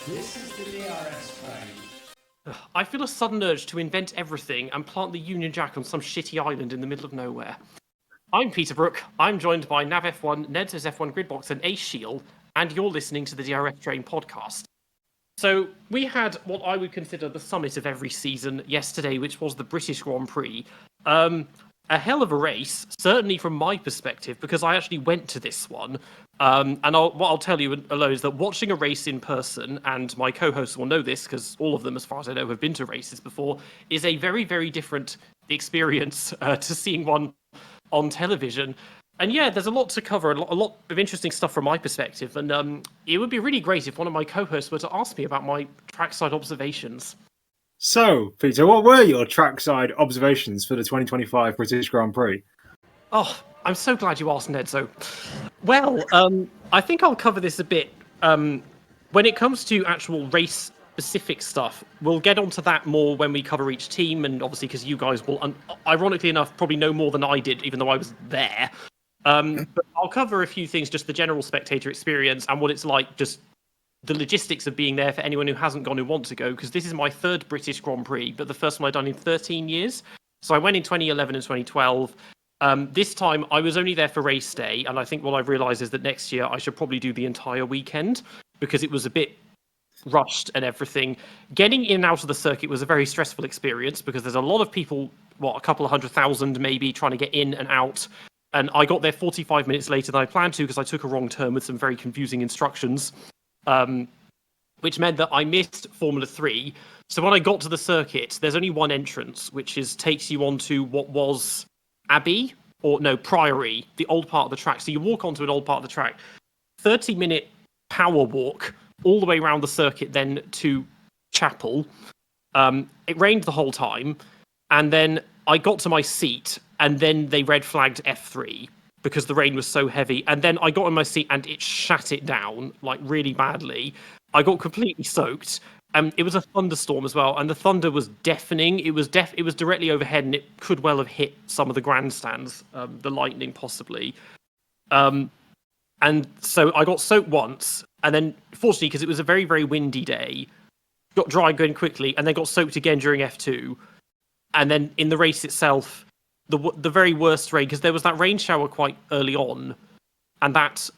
This is the DRS train. I feel a sudden urge to invent everything and plant the Union Jack on some shitty island in the middle of nowhere. I'm Peter Brook. I'm joined by Nav F1, Nedzo's F1 Gridbox, and Ace Shield, and you're listening to the DRS Train podcast. So we had what I would consider the summit of every season yesterday, which was the British Grand Prix. A hell of a race, certainly from my perspective, because I actually went to this one. And what I'll tell you, Alo, is that watching a race in person, and my co-hosts will know this because all of them, as far as I know, have been to races before, is a very, very different experience to seeing one on television. And yeah, there's a lot to cover, a lot of interesting stuff from my perspective. And it would be really great if one of my co-hosts were to ask me about my trackside observations. So, Peter, what were your trackside observations for the 2025 British Grand Prix? Oh, I'm so glad you asked, Nedzo. Well, I think I'll cover this a bit. When it comes to actual race-specific stuff, we'll get onto that more when we cover each team, and obviously because you guys will, ironically enough, probably know more than I did, even though I was there. But I'll cover a few things, just the general spectator experience and what it's like, just the logistics of being there for anyone who hasn't gone who wants to go, because this is my third British Grand Prix, but the first one I've done in 13 years. So I went in 2011 and 2012. This time I was only there for race day, and I think what I've realised is that next year I should probably do the entire weekend, because it was a bit rushed and everything. Getting in and out of the circuit was a very stressful experience, because there's a lot of people, a couple of 100,000 maybe, trying to get in and out. And I got there 45 minutes later than I planned to, because I took a wrong turn with some very confusing instructions. Which meant that I missed Formula 3. So when I got to the circuit, there's only one entrance, which takes you onto what was Priory, the old part of the track. So you walk onto an old part of the track, 30-minute power walk all the way around the circuit, then to Chapel. It rained the whole time, and then I got to my seat, and then they red flagged F3 because the rain was so heavy. And then I got in my seat and it shat it down, like, really badly. I got completely soaked. It was a thunderstorm as well, and the thunder was deafening. It was directly overhead, and it could well have hit some of the grandstands, the lightning possibly. And so I got soaked once, and then, fortunately, because it was a very, very windy day, got dry going quickly, and then got soaked again during F2. And then in the race itself, the very worst rain, because there was that rain shower quite early on, and that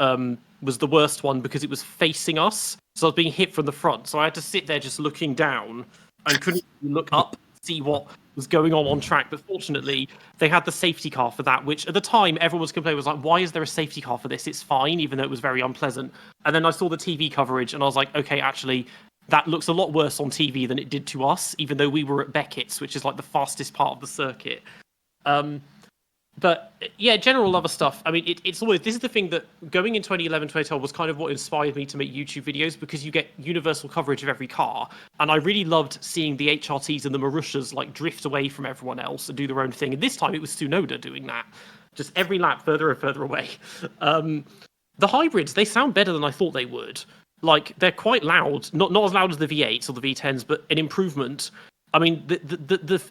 was the worst one because it was facing us. So I was being hit from the front. So I had to sit there just looking down and couldn't look up to see what was going on track. But fortunately, they had the safety car for that, which at the time everyone was complaining, was like, why is there a safety car for this? It's fine, even though it was very unpleasant. And then I saw the TV coverage and I was like, okay, actually, that looks a lot worse on TV than it did to us, even though we were at Beckett's, which is like the fastest part of the circuit. But yeah, general other stuff. I mean, it's always, this is the thing that going in 2011, 2012 was kind of what inspired me to make YouTube videos, because you get universal coverage of every car. And I really loved seeing the HRTs and the Marussias like drift away from everyone else and do their own thing. And this time it was Tsunoda doing that, just every lap further and further away. The hybrids, they sound better than I thought they would. Like, they're quite loud, not as loud as the V8s or the V10s, but an improvement. I mean, the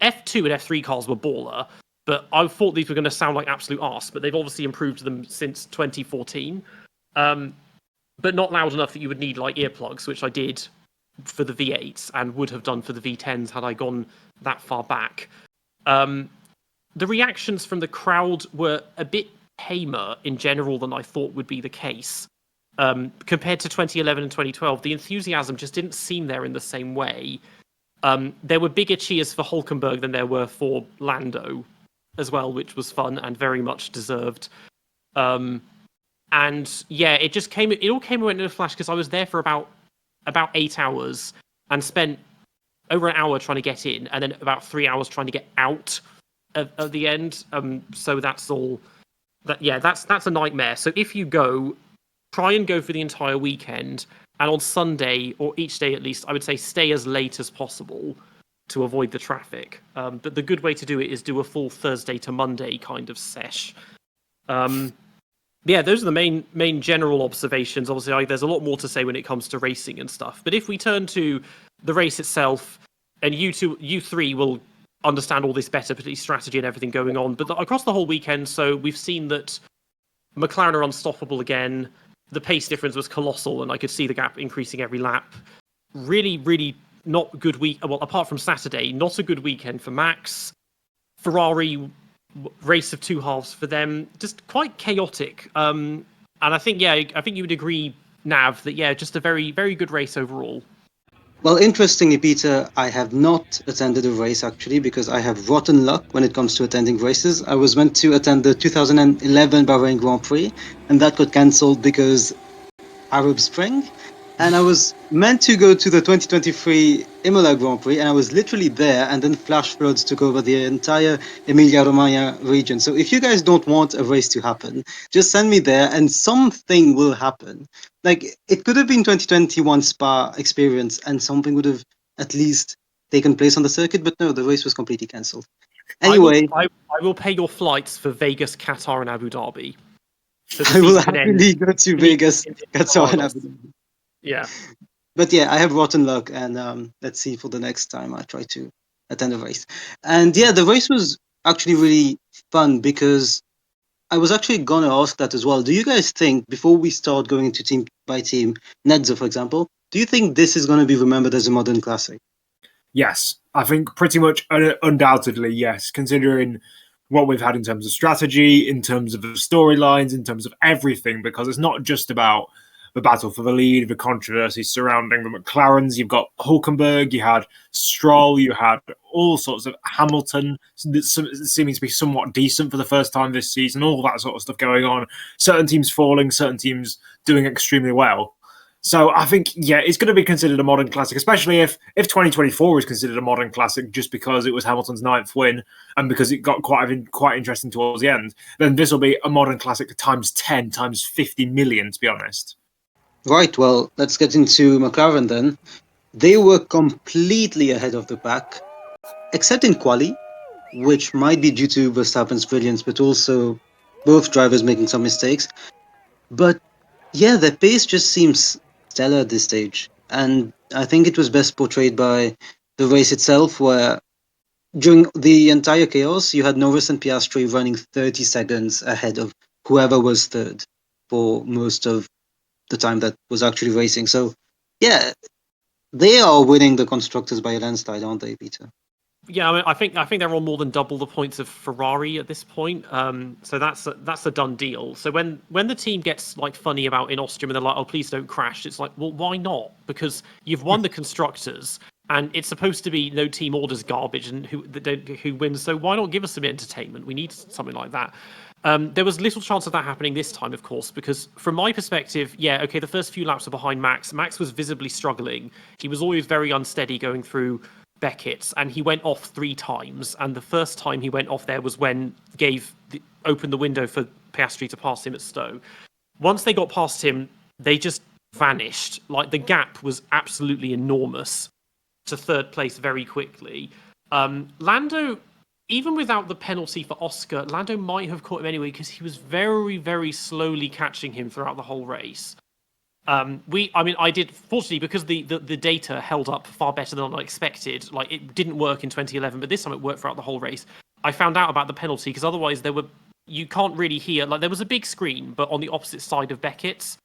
F2 and F3 cars were baller, but I thought these were going to sound like absolute arse, but they've obviously improved them since 2014. But not loud enough that you would need like earplugs, which I did for the V8s and would have done for the V10s had I gone that far back. The reactions from the crowd were a bit tamer in general than I thought would be the case. Compared to 2011 and 2012, the enthusiasm just didn't seem there in the same way. There were bigger cheers for Hulkenberg than there were for Lando as well, which was fun and very much deserved. And yeah, it all came and went in a flash, because I was there for about 8 hours and spent over an hour trying to get in, and then about 3 hours trying to get out at the end. So that's all. That's a nightmare. So if you go, try and go for the entire weekend, and on Sunday, or each day at least, I would say stay as late as possible to avoid the traffic. But the good way to do it is do a full Thursday to Monday kind of sesh. Yeah, those are the main general observations. Obviously, there's a lot more to say when it comes to racing and stuff. But if we turn to the race itself, and you three will understand all this better, particularly strategy and everything going on. But across the whole weekend, so we've seen that McLaren are unstoppable again. The pace difference was colossal, and I could see the gap increasing every lap. really not good week. Well, apart from Saturday, not a good weekend for Max. Ferrari race of two halves for them, just quite chaotic. And I think you would agree, Nav, that just a very good race overall. Well, interestingly, Peter, I have not attended a race actually because I have rotten luck when it comes to attending races. I was meant to attend the 2011 Bahrain Grand Prix, and that got cancelled because Arab Spring. And I was meant to go to the 2023 Imola Grand Prix, and I was literally there, and then flash floods took over the entire Emilia-Romagna region. So if you guys don't want a race to happen, just send me there, and something will happen. Like, it could have been 2021 Spa experience, and something would have at least taken place on the circuit, but no, the race was completely cancelled. Anyway, I will pay your flights for Vegas, Qatar, and Abu Dhabi. So I will happily go to Vegas, Qatar, and Abu Dhabi. Yeah. But yeah, I have rotten luck, and let's see for the next time I try to attend a race. And yeah, the race was actually really fun because I was actually gonna ask that as well. Do you guys think, before we start going into team by team, Nedzo, for example, do you think this is going to be remembered as a modern classic? Yes, I think pretty much undoubtedly yes, considering what we've had in terms of strategy, in terms of the storylines, in terms of everything, because it's not just about the battle for the lead, the controversy surrounding the McLarens. You've got Hulkenberg, you had Stroll, you had all sorts of Hamilton seeming to be somewhat decent for the first time this season, all that sort of stuff going on. Certain teams falling, certain teams doing extremely well. So I think, it's going to be considered a modern classic, especially if 2024 is considered a modern classic just because it was Hamilton's 9th win and because it got quite interesting towards the end. Then this will be a modern classic times 10, times 50 million, to be honest. Right, well, let's get into McLaren then. They were completely ahead of the pack, except in quali, which might be due to Verstappen's brilliance, but also both drivers making some mistakes. But yeah, their pace just seems stellar at this stage. And I think it was best portrayed by the race itself, where during the entire chaos, you had Norris and Piastri running 30 seconds ahead of whoever was third for most of the time that was actually racing. So, yeah, they are winning the constructors by a landslide, aren't they, Peter? Yeah, I think they're on more than double the points of Ferrari at this point. So that's a done deal. So when the team gets like funny about in Austria and they're like, "Oh, please don't crash," it's like, well, why not? Because you've won the constructors, and it's supposed to be no team orders garbage and who wins. So why not give us some entertainment? We need something like that. There was little chance of that happening this time, of course, because from my perspective, the first few laps were behind Max. Max was visibly struggling. He was always very unsteady going through Beckett's, and he went off 3 times. And the first time he went off there was when opened the window for Piastri to pass him at Stowe. Once they got past him, they just vanished. Like, the gap was absolutely enormous to third place very quickly. Lando, even without the penalty for Oscar, Lando might have caught him anyway because he was very, very slowly catching him throughout the whole race. I did, fortunately, because the data held up far better than I expected. Like, it didn't work in 2011, but this time it worked throughout the whole race. I found out about the penalty because otherwise you can't really hear. Like, there was a big screen, but on the opposite side of Beckett's,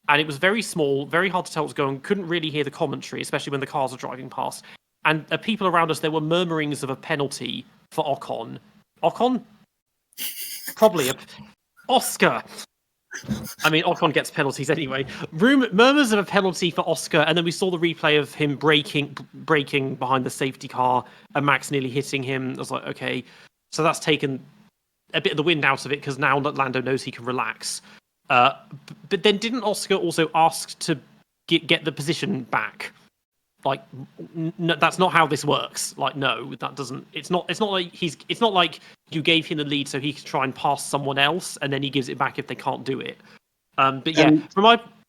and it was very small, very hard to tell what was going on. Couldn't really hear the commentary, especially when the cars were driving past. And people around us, there were murmurings of a penalty for Ocon. Ocon? Probably Oscar. I mean, Ocon gets penalties anyway. Murmurs of a penalty for Oscar, and then we saw the replay of him braking behind the safety car and Max nearly hitting him. I was like, okay, so that's taken a bit of the wind out of it because now Lando knows he can relax. But then didn't Oscar also ask to get the position back? Like, that's not how this works. Like, no, that doesn't. It's not like you gave him the lead so he could try and pass someone else, and then he gives it back if they can't do it. But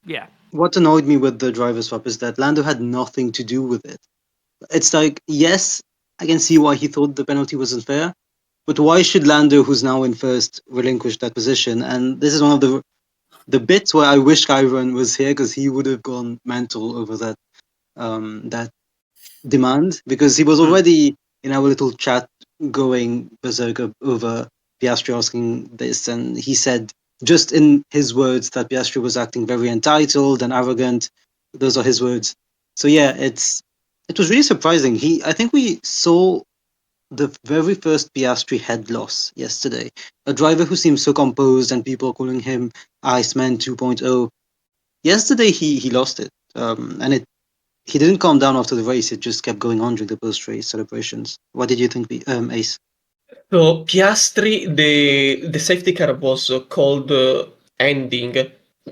yeah, what annoyed me with the driver swap is that Lando had nothing to do with it. It's like, yes, I can see why he thought the penalty was unfair, but why should Lando, who's now in first, relinquish that position? And this is one of the bits where I wish Ciaron was here because he would have gone mental over that demand, because he was already in our little chat going berserk over Piastri asking this, and he said, just in his words, that Piastri was acting very entitled and arrogant. Those are his words. So yeah, it was really surprising. I think we saw the very first Piastri head loss yesterday. A driver who seems so composed and people calling him Iceman 2.0. Yesterday he lost it. And he didn't calm down after the race. It just kept going on during the post-race celebrations. What did you think, Ace? So Piastri, the safety car was called ending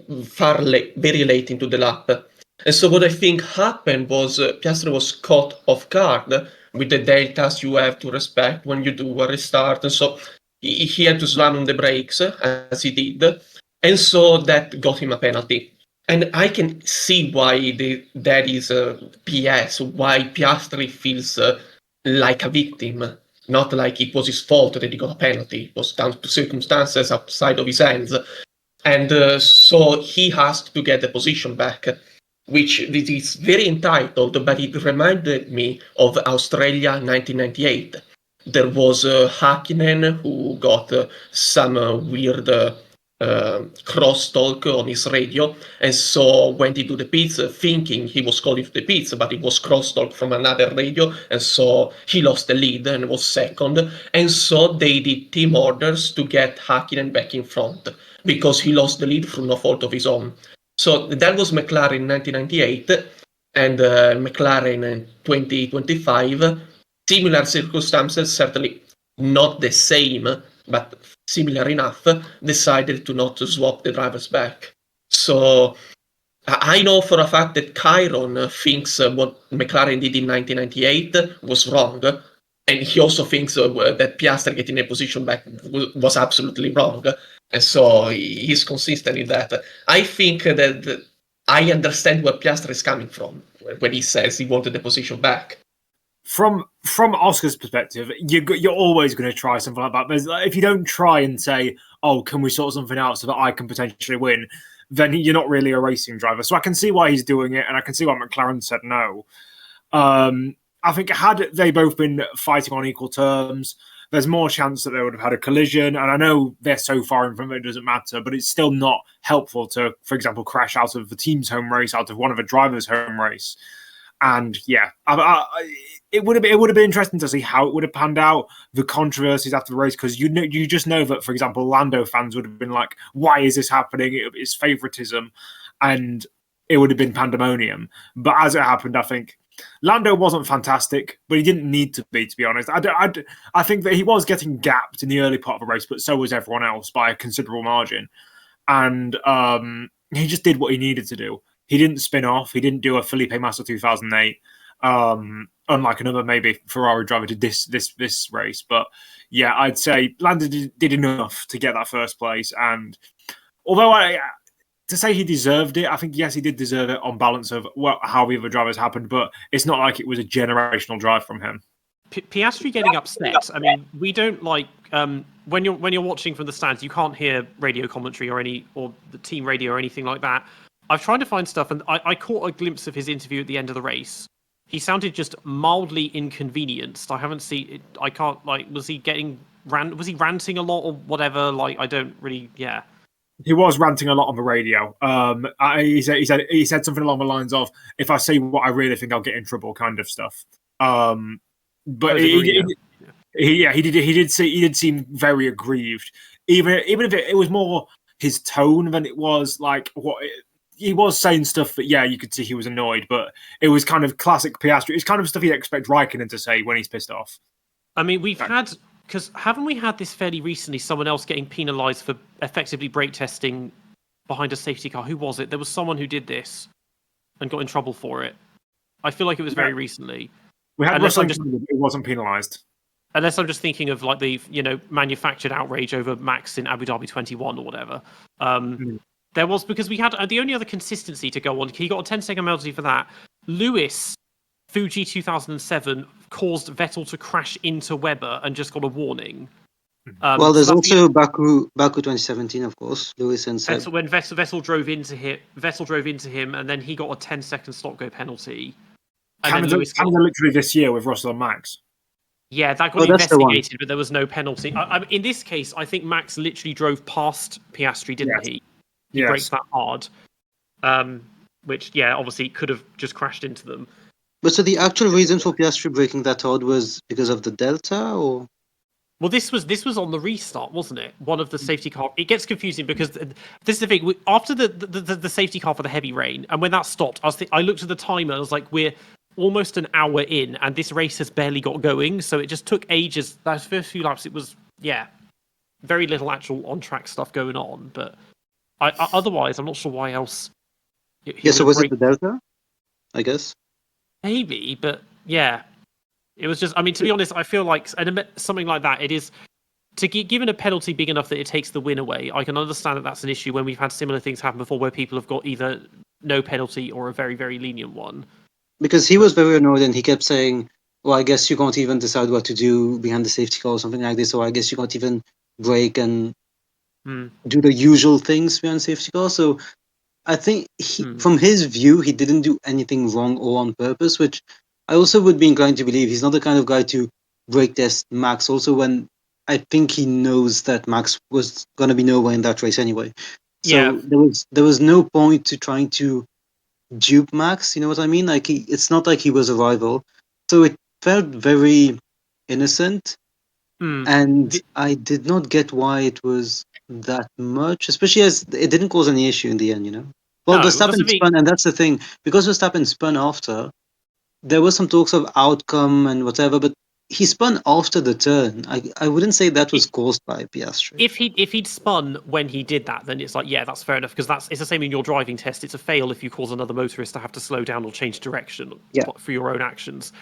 very late into the lap. And so what I think happened was Piastri was caught off guard with the deltas you have to respect when you do a restart. And so he had to slam on the brakes as he did. And so that got him a penalty. And I can see why that is PS, why Piastri feels like a victim, not like it was his fault that he got a penalty. It was down to circumstances outside of his hands. And so he asked to get the position back, which is very entitled, but it reminded me of Australia 1998. There was Hakkinen who got some weird crosstalk on his radio, and so went into the pits thinking he was calling to the pits, but it was crosstalk from another radio, and so he lost the lead and was second. And so they did team orders to get Hakkinen back in front because he lost the lead through no fault of his own. So that was McLaren in 1998, and McLaren in 2025. Similar circumstances, certainly not the same, but similar enough, decided to not swap the drivers back. So I know for a fact that Ciaron thinks what McLaren did in 1998 was wrong, and he also thinks that Piastri getting a position back was absolutely wrong. And so he's consistent in that. I think that I understand where Piastri is coming from when he says he wanted the position back. From Oscar's perspective, you're always going to try something like that. But if you don't try and say, "Oh, can we sort something out so that I can potentially win?" then you're not really a racing driver. So I can see why he's doing it, and I can see why McLaren said no. I think had they both been fighting on equal terms, there's more chance that they would have had a collision. And I know they're so far in front of it doesn't matter, but it's still not helpful to, for example, crash out of the team's home race, out of one of the drivers' home race. And yeah, it would have been interesting to see how it would have panned out, the controversies after the race, because you just know that, for example, Lando fans would have been like, "Why is this happening?" It's favoritism, and it would have been pandemonium. But as it happened, I think Lando wasn't fantastic, but he didn't need to be honest. I think that he was getting gapped in the early part of the race, but so was everyone else by a considerable margin, and he just did what he needed to do. He didn't spin off. He didn't do a Felipe Massa 2008, unlike another maybe Ferrari driver did this race. But yeah, I'd say Lando did enough to get that first place. And although to say he deserved it, I think yes, he did deserve it on balance of how the other drivers happened. But it's not like it was a generational drive from him. Piastri getting upset. I mean, we don't like when you're watching from the stands, you can't hear radio commentary or the team radio or anything like that. I've tried to find stuff, and I caught a glimpse of his interview at the end of the race. He sounded just mildly inconvenienced. I haven't seen it. I can't was he ranting a lot or whatever? I don't really. Yeah. He was ranting a lot on the radio. He said something along the lines of, "If I say what I really think, I'll get in trouble," kind of stuff. But he did seem very aggrieved. Even if it was more his tone than it was like what. He was saying stuff that, yeah, you could see he was annoyed, but it was kind of classic Piastri. It's kind of stuff you'd expect Raikkonen to say when he's pissed off. I mean, haven't we had this fairly recently, someone else getting penalised for effectively brake testing behind a safety car? Who was it? There was someone who did this and got in trouble for it. I feel like it was very recently. We had Russell, it wasn't penalised. Unless I'm just thinking of the manufactured outrage over Max in Abu Dhabi 21 or whatever. There was, because we had the only other consistency to go on. He got a 10-second penalty for that. Lewis, Fuji 2007, caused Vettel to crash into Webber and just got a warning. Well, there's also Baku 2017, of course. Lewis and Seb. When Vettel drove into him, and then he got a 10-second stop-go penalty. Canada literally this year with Russell and Max. Yeah, that got investigated, but there was no penalty. In this case, I think Max literally drove past Piastri, didn't he? He braked that hard. which obviously could have just crashed into them. But so the actual reason for Piastri breaking that hard was because of the delta, or? Well, this was on the restart, wasn't it? One of the safety car. It gets confusing because this is the thing. After the safety car for the heavy rain, and when that stopped, I looked at the timer and I was like, we're almost an hour in, and this race has barely got going. So it just took ages. Those first few laps, it was very little actual on track stuff going on. But otherwise, I'm not sure why else. So was it the delta? I guess. Maybe, but yeah. It was just, I mean, to be honest, I feel like something like that, it is, to given a penalty big enough that it takes the win away, I can understand that that's an issue when we've had similar things happen before where people have got either no penalty or a very, very lenient one. Because he was very annoyed and he kept saying, well, I guess you can't even decide what to do behind the safety car or something like this, or I guess you can't even brake and do the usual things behind the safety car. So I think from his view, he didn't do anything wrong or on purpose, which I also would be inclined to believe. He's not the kind of guy to brake test Max, also when I think he knows that Max was going to be nowhere in that race anyway. So there was no point to trying to dupe Max, you know what I mean? Like it's not like he was a rival. So it felt very innocent. And I did not get why it was that much, especially as it didn't cause any issue in the end, you know? Well, No, Verstappen spun, and that's the thing. Because Verstappen spun after, there was some talks of outcome and whatever, but he spun after the turn. I wouldn't say that was caused by Piastri. If he'd spun when he did that, then it's like, that's fair enough, because it's the same in your driving test. It's a fail if you cause another motorist to have to slow down or change direction for your own actions.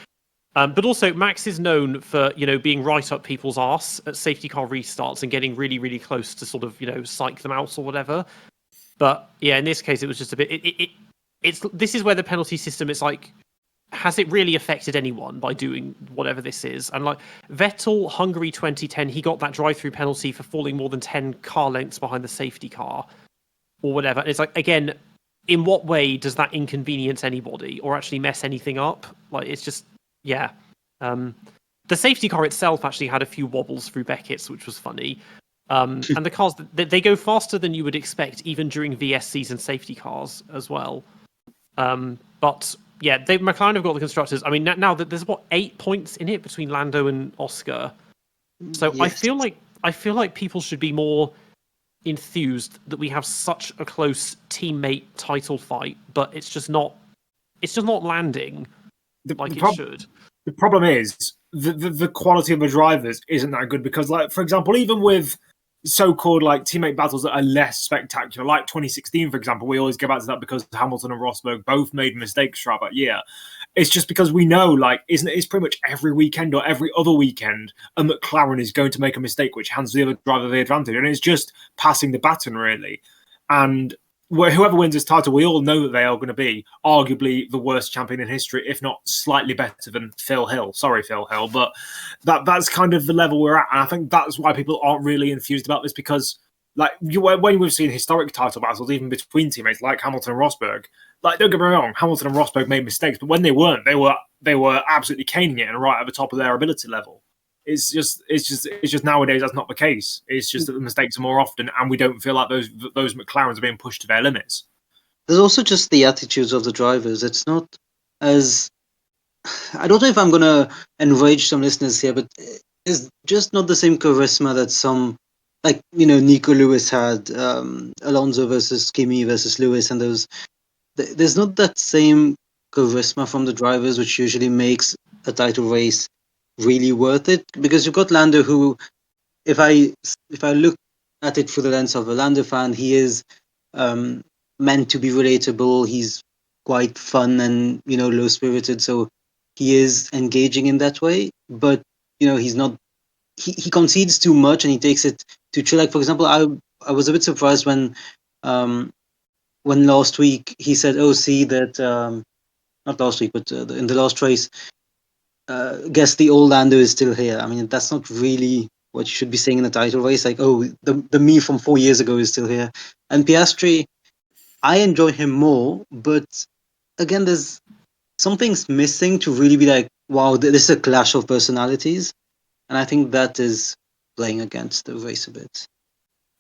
But also, Max is known for being right up people's arse at safety car restarts and getting really, really close to sort of psych them out or whatever. But in this case, it was just a bit. This is where the penalty system. It's like, has it really affected anyone by doing whatever this is? And like Vettel, Hungary 2010, he got that drive-through penalty for falling more than 10 car lengths behind the safety car or whatever. And it's like, again, in what way does that inconvenience anybody or actually mess anything up? Like, it's just, the safety car itself actually had a few wobbles through Beckett's, which was funny. And the cars, they go faster than you would expect, even during VS season safety cars as well. But McLaren have got the constructors. I mean, now that there's 8 points in it between Lando and Oscar. So yes. I feel like people should be more enthused that we have such a close teammate title fight, but it's just not landing it should. The problem is the quality of the drivers isn't that good because, like, for example, even with so-called like teammate battles that are less spectacular, like 2016, for example, we always go back to that because Hamilton and Rosberg both made mistakes throughout that year. It's just because we know, like, it's pretty much every weekend or every other weekend a McLaren is going to make a mistake which hands the other driver the advantage, and it's just passing the baton really. And whoever wins this title, we all know that they are going to be arguably the worst champion in history, if not slightly better than Phil Hill. Sorry, Phil Hill, but that's kind of the level we're at. And I think that's why people aren't really enthused about this because, like, when we've seen historic title battles, even between teammates like Hamilton and Rosberg, like, don't get me wrong, Hamilton and Rosberg made mistakes, but when they weren't, they were absolutely caning it and right at the top of their ability level. It's just nowadays that's not the case. It's just that the mistakes are more often, and we don't feel like those McLarens are being pushed to their limits. There's also just the attitudes of the drivers. It's not as, I don't know if I'm gonna enrage some listeners here, but it's just not the same charisma that some, like, Nico Lewis had, Alonso versus Kimi versus Lewis, and there's not that same charisma from the drivers, which usually makes a title race really worth it, because you've got Lando, who, if I look at it through the lens of a Lando fan, he is meant to be relatable. He's quite fun and low spirited, so he is engaging in that way. But he's not. He concedes too much and he takes it too chill. Like, for example, I was a bit surprised when last week he said, "Oh, see that." Not last week, but in the last race. Guess the old Lando is still here. I mean, that's not really what you should be saying in a title race. Like, oh, the me from 4 years ago is still here. And Piastri, I enjoy him more, but again, there's something's missing to really be like, wow, this is a clash of personalities. And I think that is playing against the race a bit.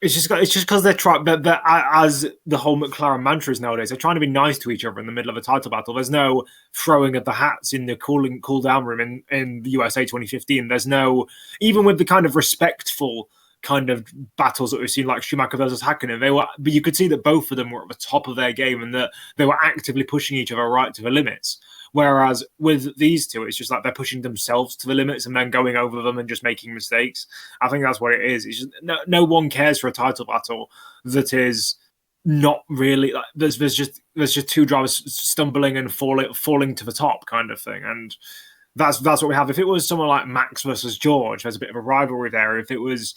It's just because they're trying. But as the whole McLaren mantra is nowadays, they're trying to be nice to each other in the middle of a title battle. There's no throwing of the hats in the cool down room in the USA 2015. There's no, even with the kind of respectful kind of battles that we've seen, like Schumacher versus Hakkinen, but you could see that both of them were at the top of their game and that they were actively pushing each other right to the limits. Whereas with these two, it's just like they're pushing themselves to the limits and then going over them and just making mistakes. I think that's what it is. It's just no one cares for a title battle that is not really like there's just two drivers stumbling and falling to the top kind of thing, and that's what we have. If it was someone like Max versus George, there's a bit of a rivalry there. If it was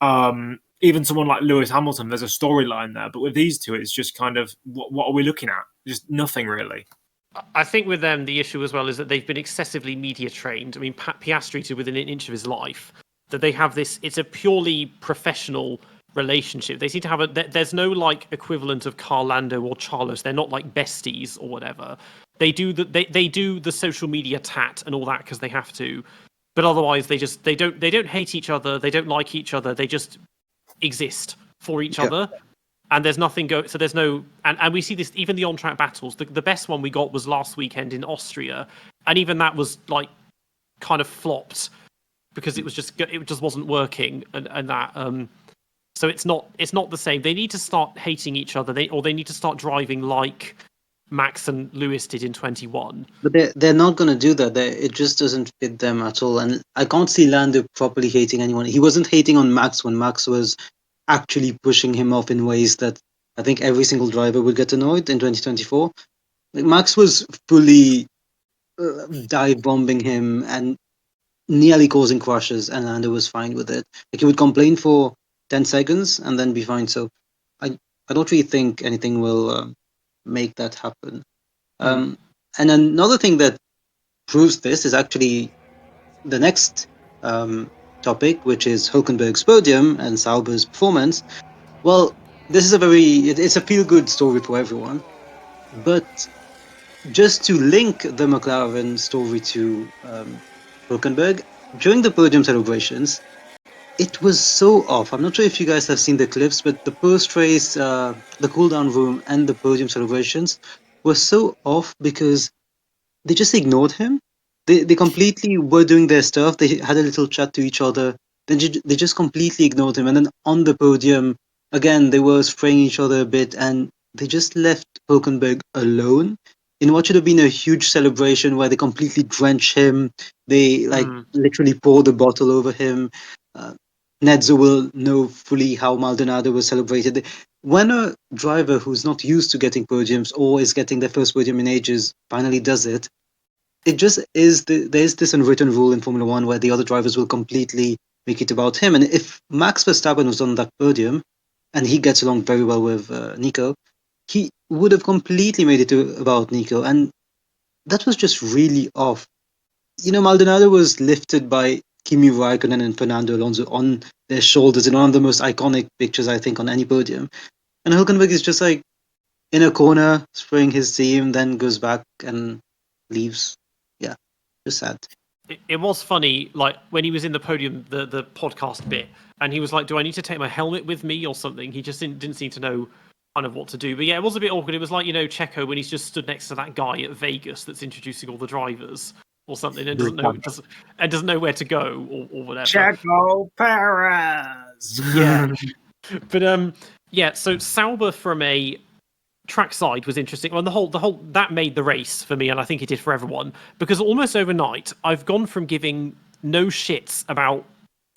even someone like Lewis Hamilton, there's a storyline there. But with these two, it's just kind of what are we looking at? Just nothing really. I think with them, the issue as well is that they've been excessively media trained. I mean, Piastri to within an inch of his life, that they have this, it's a purely professional relationship. They seem to have there's no like equivalent of Carl Lando or Carlos. They're not like besties or whatever. They do they do the social media tat and all that because they have to. But otherwise, they don't hate each other. They don't like each other. They just exist for each other. And there's nothing so there's no, and we see this even the on-track battles. The best one we got was last weekend in Austria, and even that was like kind of flopped because it just wasn't working, and that so it's not the same. They need to start hating each other. They need to start driving like Max and Lewis did in 21. But they're not going to do that. It just doesn't fit them at all. And I can't see Lando properly hating anyone. He wasn't hating on Max when Max was actually pushing him off in ways that I think every single driver would get annoyed in 2024. Like Max was fully dive bombing him and nearly causing crashes, and Lando was fine with it. Like he would complain for 10 seconds and then be fine. So I don't really think anything will make that happen. And another thing that proves this is actually the next topic, which is Hülkenberg's podium and Sauber's performance. Well, this is it's a feel-good story for everyone. But just to link the McLaren story to Hülkenberg, during the podium celebrations, it was so off. I'm not sure if you guys have seen the clips, but the post-race, the cool-down room and the podium celebrations were so off because they just ignored him. They completely were doing their stuff. They had a little chat to each other. Then they just completely ignored him. And then on the podium, again, they were spraying each other a bit, and they just left Hülkenberg alone in what should have been a huge celebration where they completely drench him. They literally pour the bottle over him. Nedzo will know fully how Maldonado was celebrated. When a driver who's not used to getting podiums or is getting their first podium in ages finally does it, it just is there's this unwritten rule in Formula One where the other drivers will completely make it about him. And if Max Verstappen was on that podium and he gets along very well with Nico, he would have completely made it about Nico. And that was just really off. You know, Maldonado was lifted by Kimi Raikkonen and Fernando Alonso on their shoulders in one of the most iconic pictures, I think, on any podium. And Hülkenberg is just like in a corner, spraying his team, then goes back and leaves. Yeah, just sad. It was funny, like when he was in the podium, the podcast bit, and he was like, "Do I need to take my helmet with me or something?" He just didn't seem to know kind of what to do. But yeah, it was a bit awkward. It was like, you know, Checo when he's just stood next to that guy at Vegas that's introducing all the drivers or something and doesn't know where to go or whatever. Checo Perez. Yeah, but yeah. So Sauber from a trackside was interesting. Well, the whole that made the race for me, and I think it did for everyone, because almost overnight I've gone from giving no shits about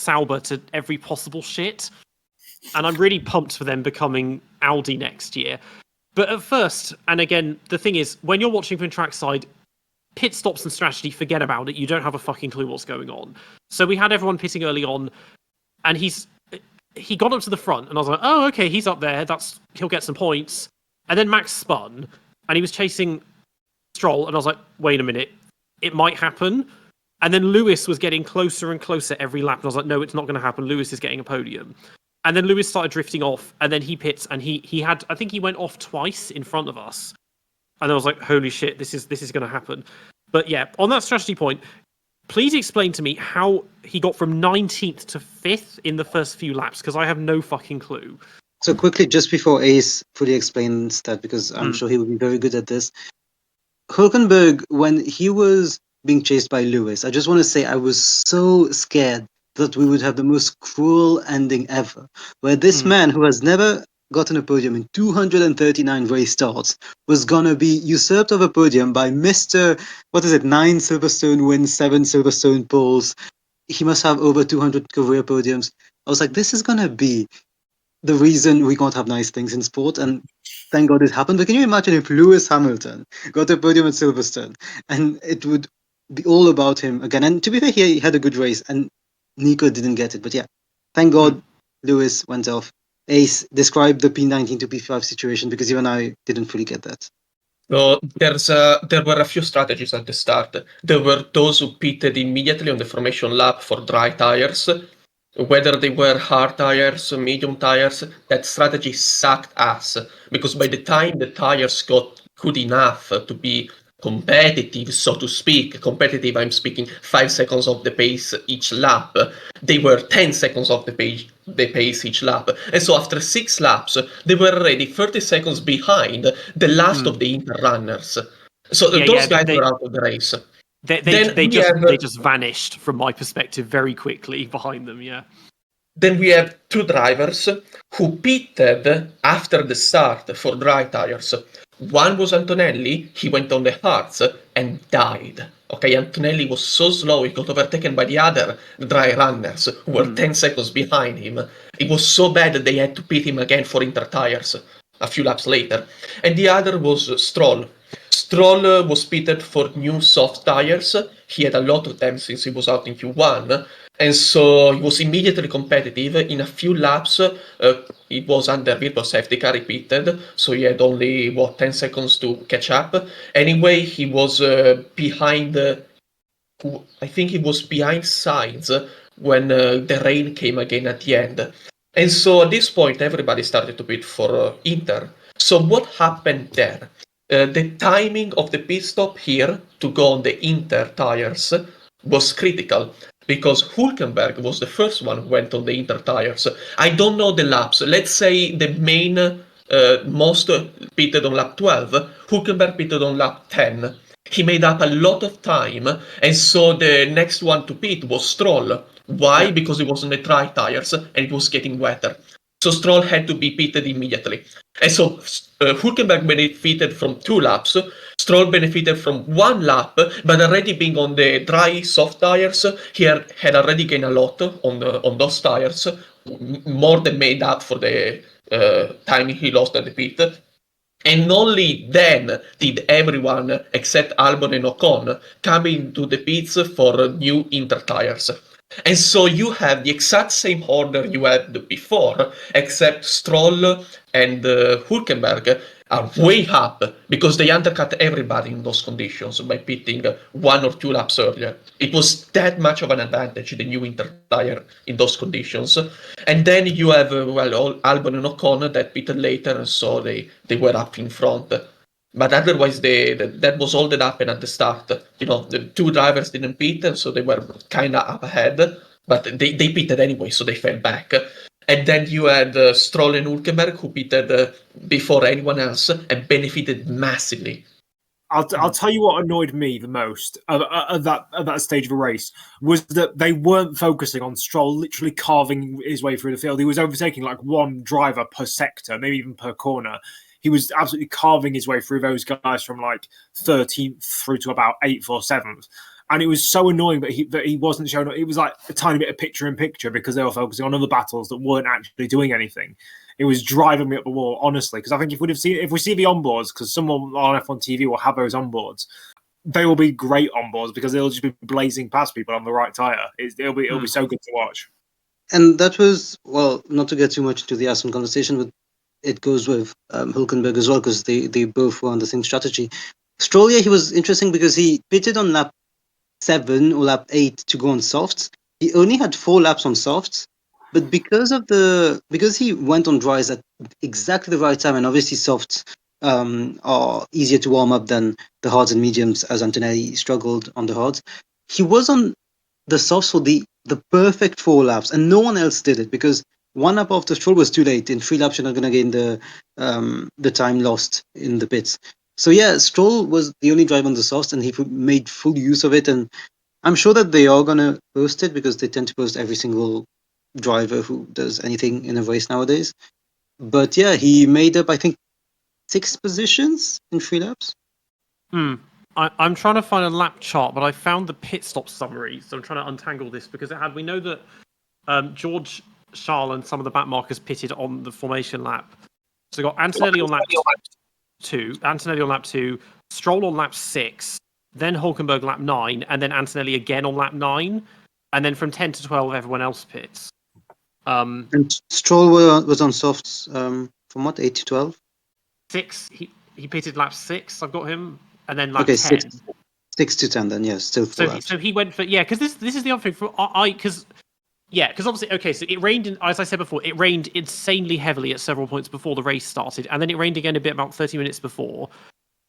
Sauber to every possible shit, and I'm really pumped for them becoming Audi next year. But at first, and again, the thing is, when you're watching from trackside, pit stops and strategy, forget about it. You don't have a fucking clue what's going on. So we had everyone pitting early on, and he got up to the front, and I was like, oh, okay, he's up there. He'll get some points. And then Max spun, and he was chasing Stroll, and I was like, wait a minute, it might happen. And then Lewis was getting closer and closer every lap, and I was like, no, it's not going to happen. Lewis is getting a podium. And then Lewis started drifting off, and then he pits, and he had, I think he went off twice in front of us. And I was like, holy shit, this is going to happen. But yeah, on that strategy point, please explain to me how he got from 19th to 5th in the first few laps, because I have no fucking clue. So quickly, just before Ace fully explains that, because I'm sure he will be very good at this. Hulkenberg, when he was being chased by Lewis, I just want to say I was so scared that we would have the most cruel ending ever, where this man who has never gotten a podium in 239 race starts was gonna be usurped of a podium by Mr. 9 Silverstone wins, 7 Silverstone poles. He must have over 200 career podiums. I was like, this is gonna be the reason we can't have nice things in sport, and thank God it happened. But can you imagine if Lewis Hamilton got a podium at Silverstone and it would be all about him again? And to be fair, he had a good race and Nico didn't get it. But yeah, thank God Lewis went off. Ace, describe the P19 to P5 situation, because even I didn't fully get that. So there were a few strategies at the start. There were those who pitted immediately on the formation lap for dry tires. Whether they were hard tires, medium tires, that strategy sucked ass, because by the time the tires got good enough to be competitive, so to speak, competitive, I'm speaking 5 seconds of the pace each lap, they were 10 seconds of the pace each lap. And so after 6 laps, they were already 30 seconds behind the last of the Inter runners. So those guys were out of the race. They just vanished from my perspective very quickly behind them, yeah. Then we have 2 drivers who pitted after the start for dry tires. One was Antonelli, he went on the hards and died. Okay, Antonelli was so slow, he got overtaken by the other dry runners who were 10 seconds behind him. It was so bad that they had to pit him again for Inter tires a few laps later. And the other was Stroll. Stroll was pitted for new soft tires. He had a lot of them since he was out in Q1. And so he was immediately competitive. In a few laps, it was under virtual safety car, he pitted. So he had only, 10 seconds to catch up. Anyway, he was behind, I think he was behind Sainz when the rain came again at the end. And so at this point, everybody started to pit for Inter. So what happened there? The timing of the pit stop here to go on the Inter tires was critical, because Hulkenberg was the first one who went on the Inter tires. I don't know the laps. Let's say the main most pitted on lap 12. Hulkenberg pitted on lap 10. He made up a lot of time, and so the next one to pit was Stroll. Why? Because it was on the dry tires and it was getting wetter. So Stroll had to be pitted immediately. And so Hulkenberg benefited from 2 laps. Stroll benefited from 1 lap, but already being on the dry, soft tires, he had already gained a lot on those tires, more than made up for the time he lost at the pit. And only then did everyone except Albon and Ocon come into the pits for new Inter tires. And so you have the exact same order you had before, except Stroll and Hulkenberg are way up because they undercut everybody in those conditions by pitting 1 or 2 laps earlier. It was that much of an advantage, the new Inter tire in those conditions. And then you have, Albon and Ocon that pitted later, and so they were up in front. But otherwise, that was all that happened at the start. The 2 drivers didn't pit, and so they were kind of up ahead. But they pitted anyway, so they fell back. And then you had Stroll and Hulkenberg, who pitted before anyone else and benefited massively. I'll tell you what annoyed me the most at that stage of a race was that they weren't focusing on Stroll literally carving his way through the field. He was overtaking like 1 driver per sector, maybe even per corner. He was absolutely carving his way through those guys from like 13th through to about 8th or 7th. And it was so annoying that he wasn't showing up. It was like a tiny bit of picture-in-picture because they were focusing on other battles that weren't actually doing anything. It was driving me up the wall, honestly, because I think if we see the onboards, because someone on F1 TV will have those onboards, they will be great onboards because they'll just be blazing past people on the right tyre. It'll be so good to watch. And that was, not to get too much into the Aston conversation, but it goes with Hulkenberg as well, because they both were on the same strategy. Stroll, he was interesting because he pitted on lap 7 or lap 8 to go on softs. He only had 4 laps on softs, but because he went on dries at exactly the right time, and obviously softs are easier to warm up than the hards and mediums, as Antonelli struggled on the hards. He was on the softs for the perfect 4 laps, and no one else did it because 1 lap after Stroll was too late. In 3 laps, you're not going to gain the time lost in the pits. So yeah, Stroll was the only driver on the softs, and he made full use of it. And I'm sure that they are going to post it because they tend to post every single driver who does anything in a race nowadays. But yeah, he made up, I think, 6 positions in 3 laps. I'm trying to find a lap chart, but I found the pit stop summary, so I'm trying to untangle this because we know that George, Charles, and some of the back markers pitted on the formation lap. So we got Antonelli on lap 2, Stroll on lap 6, then Hulkenberg lap 9, and then Antonelli again on lap 9, and then from 10 to 12, everyone else pits. And Stroll was on softs from what, 8 to 12? 6, he pitted lap 6, I've got him, and then lap 10. 6 to 10 then, yes, still 4 laps. So he went for, because this is the other thing, because obviously, okay, so it rained, as I said before, it rained insanely heavily at several points before the race started, and then it rained again a bit about 30 minutes before.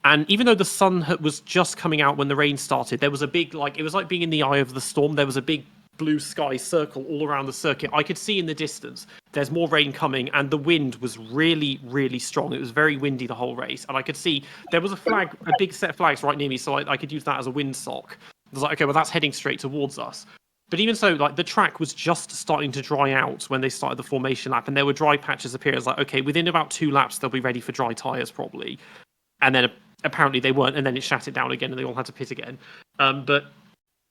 And even though the sun was just coming out when the rain started, there was a big, it was like being in the eye of the storm. There was a big blue sky circle all around the circuit. I could see in the distance there's more rain coming, and the wind was really, really strong. It was very windy the whole race, and I could see there was a big set of flags right near me, so I could use that as a windsock. I was like, okay, well, that's heading straight towards us. But even so, the track was just starting to dry out when they started the formation lap, and there were dry patches appearing. It's like, okay, within about 2 laps, they'll be ready for dry tyres probably. And then apparently they weren't, and then it shat it down again, and they all had to pit again. But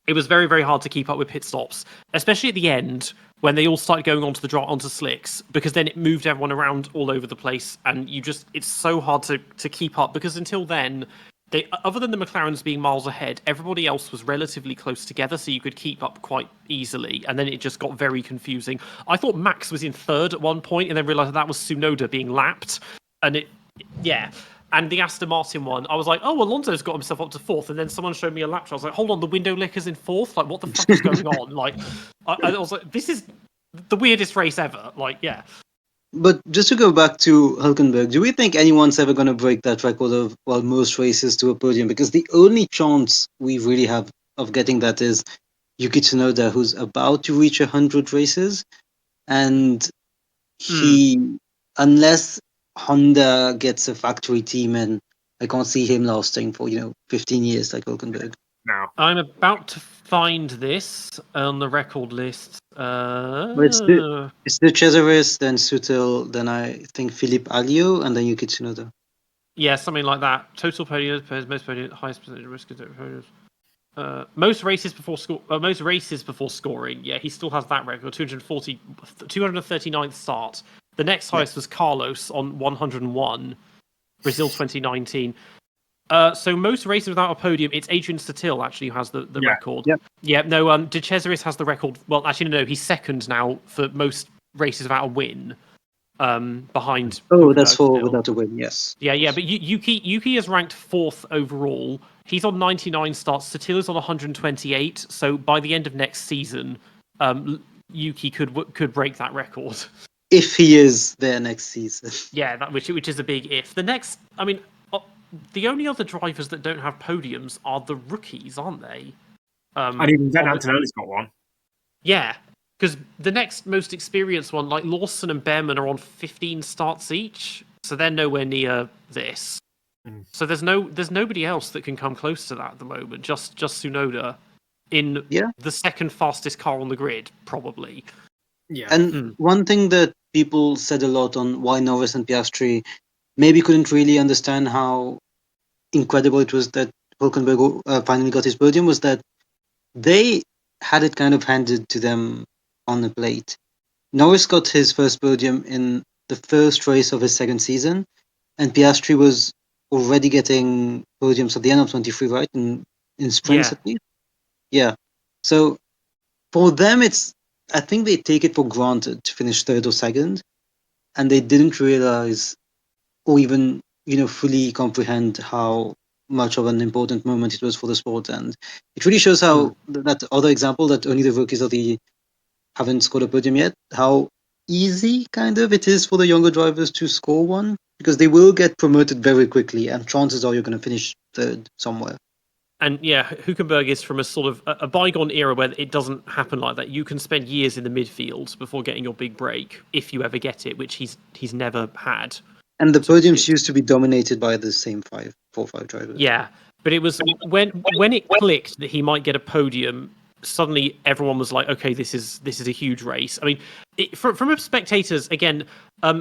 it was very, very hard to keep up with pit stops, especially at the end when they all started going onto slicks, because then it moved everyone around all over the place, and it's so hard to keep up, because until then, other than the McLarens being miles ahead, everybody else was relatively close together, so you could keep up quite easily, and then it just got very confusing. I thought Max was in third at one point, and then realised that was Tsunoda being lapped, and And the Aston Martin one, I was like, oh, Alonso's got himself up to fourth, and then someone showed me a lap chart. I was like, hold on, the window licker's in fourth? Like, what the fuck is going on? I was like, this is the weirdest race ever. But just to go back to Hulkenberg, do we think anyone's ever going to break that record of most races to a podium? Because the only chance we really have of getting that is Yuki Tsunoda, who's about to reach 100 races, and unless Honda gets a factory team, and I can't see him lasting for 15 years like Hulkenberg. Now I'm about to find this on the record list. It's the Cesaris, then Sutil, then I think Philippe Alliot, and then Yuki Tsunoda. Yeah, something like that. Total podiums, most podiums, highest percentage of risk of podiums. Most races before scoring. Yeah, he still has that record. 239th start. The next highest was Carlos on 101, Brazil 2019. So most races without a podium, it's Adrian Sutil actually who has the record. Yep. Yeah, no, De Cesaris has the record. Well, actually, no, he's second now for most races without a win. Behind. Oh, that's for without a win. Yes. Yeah, but Yuki is ranked fourth overall. He's on 99 starts. Sutil is on 128. So by the end of next season, Yuki could break that record. If he is there next season. Yeah, which is a big if. The only other drivers that don't have podiums are the rookies, aren't they? And even then, Antonelli's got one. Yeah, because the next most experienced one, like Lawson and Behrman, are on 15 starts each, so they're nowhere near this. So there's nobody else that can come close to that at the moment. Just Tsunoda in the second fastest car on the grid, probably. Yeah. And one thing that people said a lot on why Norris and Piastri maybe couldn't really understand how incredible it was that Hulkenberg finally got his podium was that they had it kind of handed to them on a plate. Norris got his first podium in the first race of his second season, and Piastri was already getting podiums at the end of 23, right? In sprints at least. Yeah. So for them, I think they take it for granted to finish third or second, and they didn't realize or even fully comprehend how much of an important moment it was for the sport. And it really shows how that other example that only the rookies haven't scored a podium yet, how easy kind of it is for the younger drivers to score one, because they will get promoted very quickly, and chances are you're going to finish third somewhere. And yeah, Hülkenberg is from a sort of a bygone era where it doesn't happen like that. You can spend years in the midfield before getting your big break, if you ever get it, which he's never had. And the podiums used to be dominated by the same 4-5 drivers. Yeah, but it was when it clicked that he might get a podium. Suddenly, everyone was like, "Okay, this is a huge race." I mean, from a spectators again.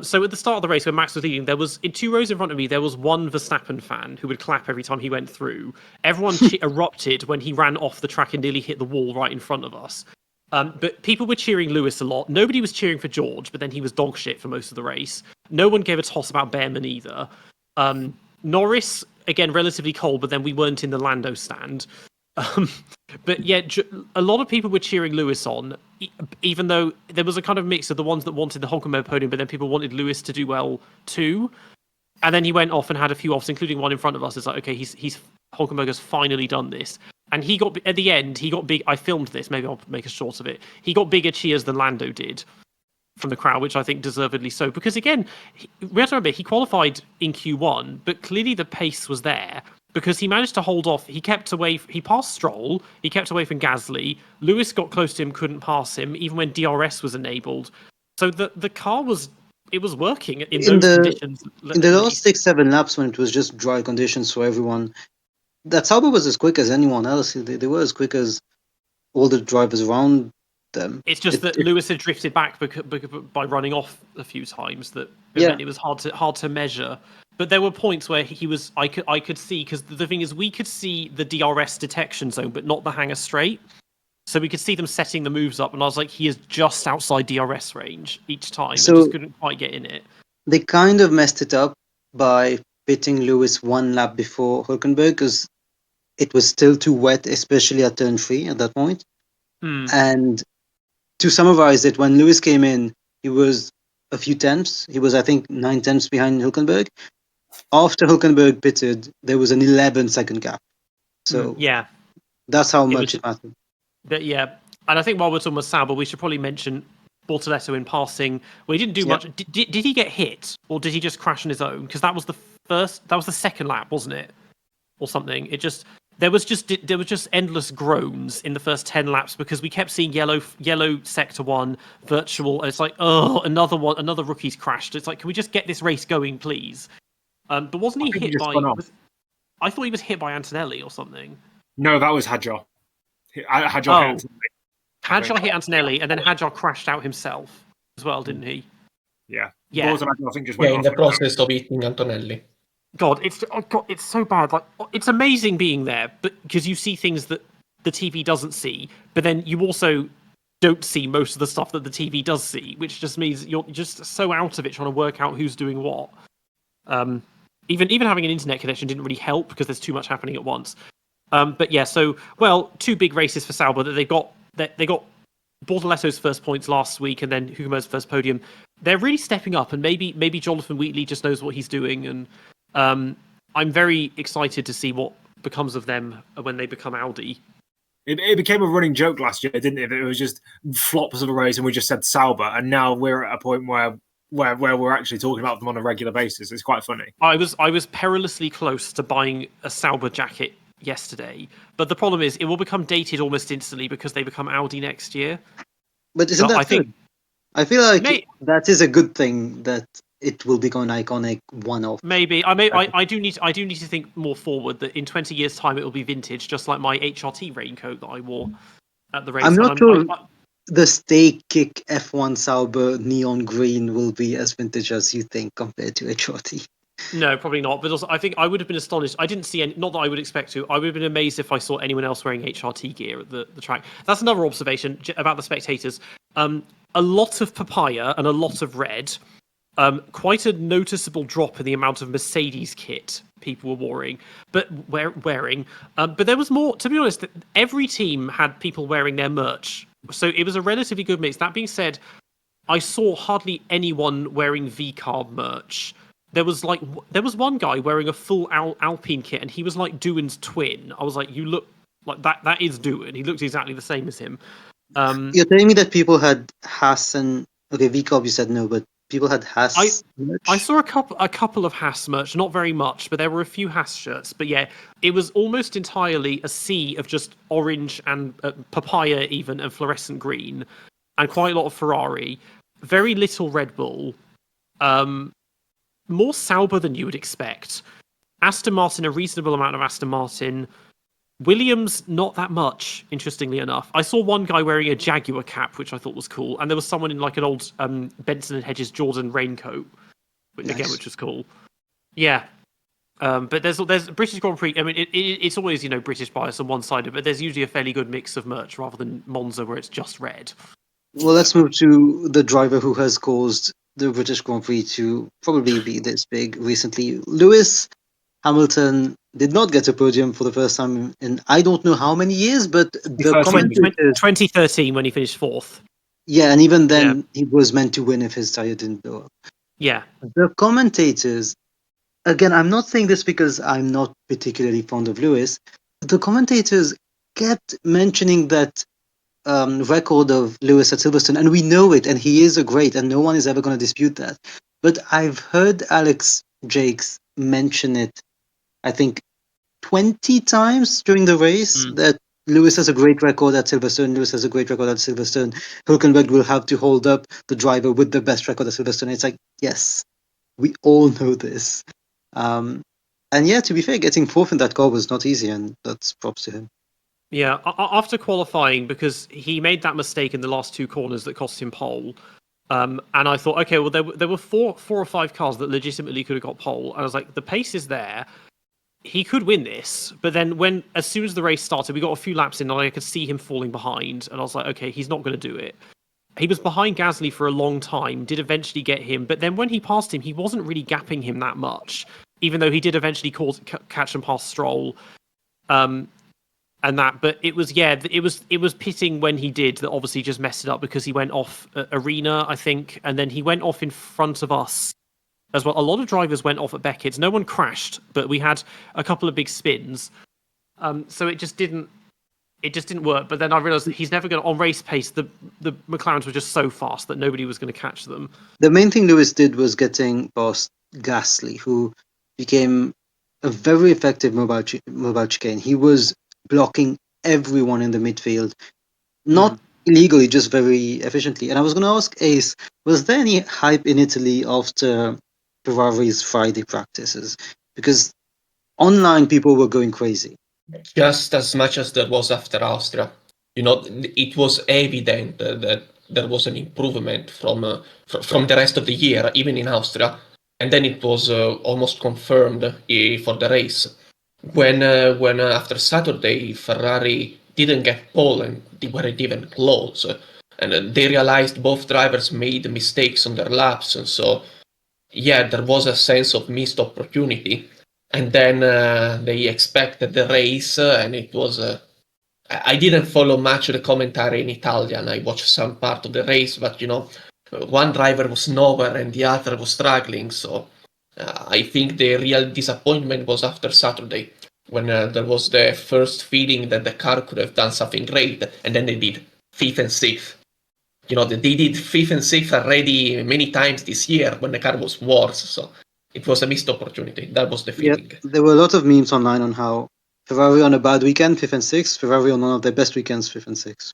So at the start of the race, when Max was leading, there was in 2 rows in front of me, there was one Verstappen fan who would clap every time he went through. Everyone erupted when he ran off the track and nearly hit the wall right in front of us. But people were cheering Lewis a lot. Nobody was cheering for George, but then he was dog shit for most of the race. No one gave a toss about Behrman either. Norris, again, relatively cold, but then we weren't in the Lando stand. But yeah, a lot of people were cheering Lewis on, even though there was a kind of mix of the ones that wanted the Hulkenberg podium, but then people wanted Lewis to do well too. And then he went off and had a few offs, including one in front of us. It's like, okay, he's Hulkenberg has finally done this. And he got, at the end, he got big. I filmed this, maybe I'll make a short of it. He got bigger cheers than Lando did from the crowd, which I think deservedly so. Because again, we have to remember, he qualified in Q1, but clearly the pace was there. Because he managed to hold off, he passed Stroll, he kept away from Gasly, Lewis got close to him, couldn't pass him, even when DRS was enabled. So the car was working in those conditions. In the last 6-7 laps, when it was just dry conditions for everyone, that Sauber was as quick as anyone else. They were as quick as all the drivers around them. It's just that Lewis had drifted back by running off a few times that meant it was hard to measure. But there were points where he was. I could see, because the thing is, we could see the DRS detection zone, but not the hanger straight. So we could see them setting the moves up, and I was like, he is just outside DRS range each time. So just couldn't quite get in it. They kind of messed it up by pitting Lewis 1 lap before Hülkenberg, because it was still too wet, especially at turn 3 at that point. And to summarize it, when Lewis came in, he was a few tenths. He was, I think, 9 tenths behind Hülkenberg. After Hülkenberg pitted, there was an 11-second gap. So that's how much it mattered. But yeah, and I think while we're talking about Sauber, we should probably mention Bortoletto in passing. Well, he didn't do much. Did he get hit, or did he just crash on his own? Because that was the second lap, wasn't it, or something? There was just endless groans in the first 10 laps because we kept seeing yellow sector 1 virtual, and it's like, oh, another rookie's crashed. It's like, can we just get this race going, please? But wasn't he hit by? I thought he was hit by Antonelli or something. No, that was Hadjar. Hadjar hit Antonelli. Hadjar hit Antonelli, and then Hadjar crashed out himself as well, didn't he? Yeah. Yeah. I think just went in the process of hitting Antonelli. God, it's so bad. Like, it's amazing being there, but because you see things that the TV doesn't see, but then you also don't see most of the stuff that the TV does see, which just means you're just so out of it trying to work out who's doing what. Even having an internet connection didn't really help because there's too much happening at once. But yeah, so 2 big races for Sauber that they got Bortoletto's first points last week, and then Hülkenberg's first podium. They're really stepping up, and maybe Jonathan Wheatley just knows what he's doing, and I'm very excited to see what becomes of them when they become Audi. It became a running joke last year, didn't it? It was just flops of a race, and we just said Sauber, and now we're at a point where we're actually talking about them on a regular basis. It's quite funny. I was perilously close to buying a Sauber jacket yesterday, but the problem is it will become dated almost instantly because they become Audi next year. But isn't that good? I feel like that is a good thing, that it will become an iconic one-off. Maybe I do need to think more forward, that in 20 years' time it will be vintage, just like my HRT raincoat that I wore at the race. I'm not sure the Stay Kick F1 Sauber neon green will be as vintage as you think compared to HRT. No, probably not. But also, I think I would have been astonished. I didn't see any. Not that I would expect to. I would have been amazed if I saw anyone else wearing HRT gear at the track. That's another observation about the spectators. A lot of papaya and a lot of red. Quite a noticeable drop in the amount of Mercedes kit people were wearing. But there was more. To be honest, every team had people wearing their merch, so it was a relatively good mix. That being said, I saw hardly anyone wearing VCarb merch. There was one guy wearing a full Alpine kit, and he was like Doohan's twin. I was like, you look like that. That is Doohan. He looked exactly the same as him. You're telling me that people had Haas and VCarb? You said no, but people had Haas merch. I saw a couple of Haas merch, not very much, but there were a few Haas shirts. But yeah, it was almost entirely a sea of just orange and papaya, even, and fluorescent green, and quite a lot of Ferrari. Very little Red Bull. More Sauber than you would expect. Aston Martin, a reasonable amount of Aston Martin. Williams, not that much, interestingly enough. I saw one guy wearing a Jaguar cap, which I thought was cool, and there was someone in like an old Benson and Hedges Jordan raincoat, again, which was cool. Yeah. But there's British Grand Prix. I mean, it's always, British bias on one side, but there's usually a fairly good mix of merch rather than Monza where it's just red. Well, let's move to the driver who has caused the British Grand Prix to probably be this big recently. Lewis Hamilton did not get a podium for the first time in I don't know how many years, but the commentators... 2013 when he finished fourth. Yeah, and even then he was meant to win if his tyre didn't blow up. Yeah. The commentators, again, I'm not saying this because I'm not particularly fond of Lewis, the commentators kept mentioning that record of Lewis at Silverstone, and we know it, and he is a great, and no one is ever going to dispute that. But I've heard Alex Jakes mention it, I think, 20 times during the race, that Lewis has a great record at Silverstone, Lewis has a great record at Silverstone, Hülkenberg will have to hold up the driver with the best record at Silverstone. It's like, yes, we all know this. And yeah, to be fair, getting fourth in that car was not easy, and that's props to him. Yeah, after qualifying, because he made that mistake in the last two corners that cost him pole, and I thought, okay, well, there were four or five cars that legitimately could have got pole, and I was like, the pace is there, he could win this, but then as soon as the race started, we got a few laps in, and I could see him falling behind, and I was like, okay, he's not going to do it. He was behind Gasly for a long time, did eventually get him, but then when he passed him, he wasn't really gapping him that much, even though he did eventually catch and pass Stroll. And that, but it was pitting when he did that obviously just messed it up because he went off Arena, I think, and then he went off in front of us as well. A lot of drivers went off at Beckett's. No one crashed, but we had a couple of big spins. So it just didn't work. But then I realized that he's never going to, on race pace, the McLarens were just so fast that nobody was going to catch them. The main thing Lewis did was getting past Gasly, who became a very effective mobile chicane. He was blocking everyone in the midfield, not illegally, just very efficiently. And I was going to ask Ace, was there any hype in Italy after Ferrari's Friday practices? Because online people were going crazy. Just as much as there was after Austria. It was evident that there was an improvement from the rest of the year, even in Austria. And then it was almost confirmed for the race. When after Saturday, Ferrari didn't get pole and they weren't even close. And they realized both drivers made mistakes on their laps. And so, yeah, there was a sense of missed opportunity. And then they expected the race, and it was... I didn't follow much of the commentary in Italian. I watched some part of the race, but, one driver was nowhere and the other was struggling. So I think the real disappointment was after Saturday, when there was the first feeling that the car could have done something great, and then they did 5th and 6th. They did 5th and 6th already many times this year when the car was worse. So it was a missed opportunity. That was the feeling. Yeah, there were a lot of memes online on how Ferrari on a bad weekend, 5th and 6th, Ferrari on one of their best weekends, 5th and 6th.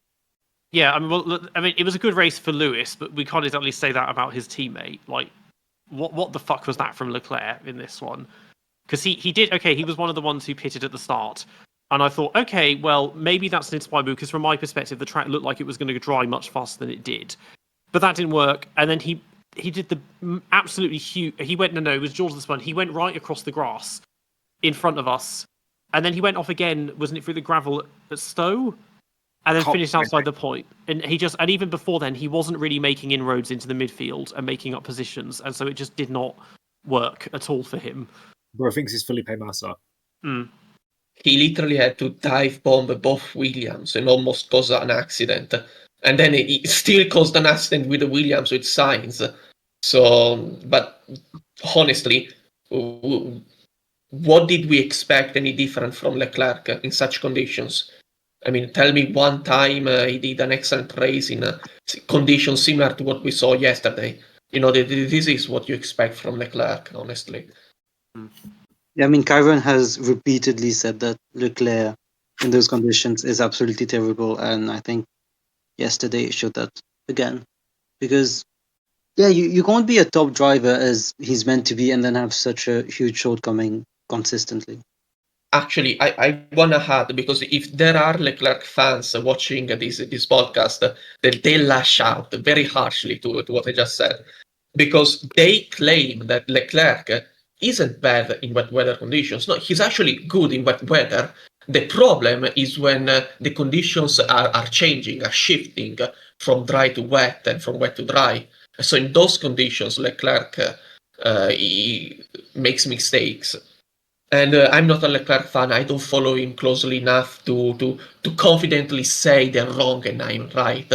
Yeah, I mean, it was a good race for Lewis, but we can't exactly say that about his teammate. Like, what the fuck was that from Leclerc in this one? Because he did, okay, he was one of the ones who pitted at the start. And I thought, okay, well, maybe that's an inspired move, because from my perspective, the track looked like it was going to dry much faster than it did. But that didn't work. And then he did the absolutely huge... He went, no, it was George the Spun. He went right across the grass in front of us. And then he went off again, wasn't it, through the gravel at Stowe? And then finished outside the point. And and even before then, he wasn't really making inroads into the midfield and making up positions. And so it just did not work at all for him. Bro thinks he's Felipe Massa. He literally had to dive bomb both Williams and almost cause an accident. And then he still caused an accident with the Williams with Sainz. So, but honestly, what did we expect any different from Leclerc in such conditions? I mean, tell me one time he did an excellent race in conditions similar to what we saw yesterday. This is what you expect from Leclerc, honestly. Yeah, I mean, Ciaron has repeatedly said that Leclerc in those conditions is absolutely terrible, and I think yesterday showed that again. Because, yeah, you can't be a top driver as he's meant to be and then have such a huge shortcoming consistently. Actually, I want to add, because if there are Leclerc fans watching this podcast, they lash out very harshly to what I just said, because they claim that Leclerc isn't bad in wet weather conditions. No, he's actually good in wet weather. The problem is when the conditions are changing, are shifting from dry to wet and from wet to dry. So in those conditions, Leclerc he makes mistakes. And I'm not a Leclerc fan. I don't follow him closely enough to confidently say they're wrong and I'm right.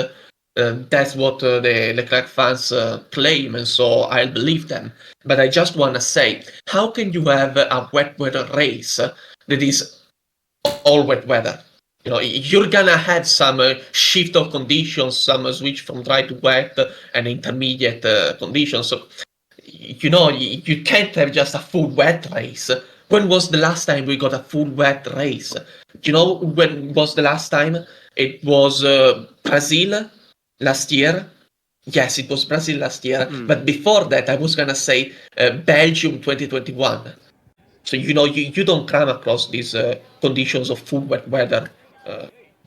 That's what the Leclerc fans claim, and so I'll believe them. But I just want to say, how can you have a wet weather race that is all wet weather? You're gonna have some shift of conditions, some switch from dry to wet and intermediate conditions. So, you can't have just a full wet race. When was the last time we got a full wet race? When was the last time? It was Brazil last year. Yes, it was Brazil last year. But before that, I was gonna say Belgium 2021. So you don't come across these conditions of full wet weather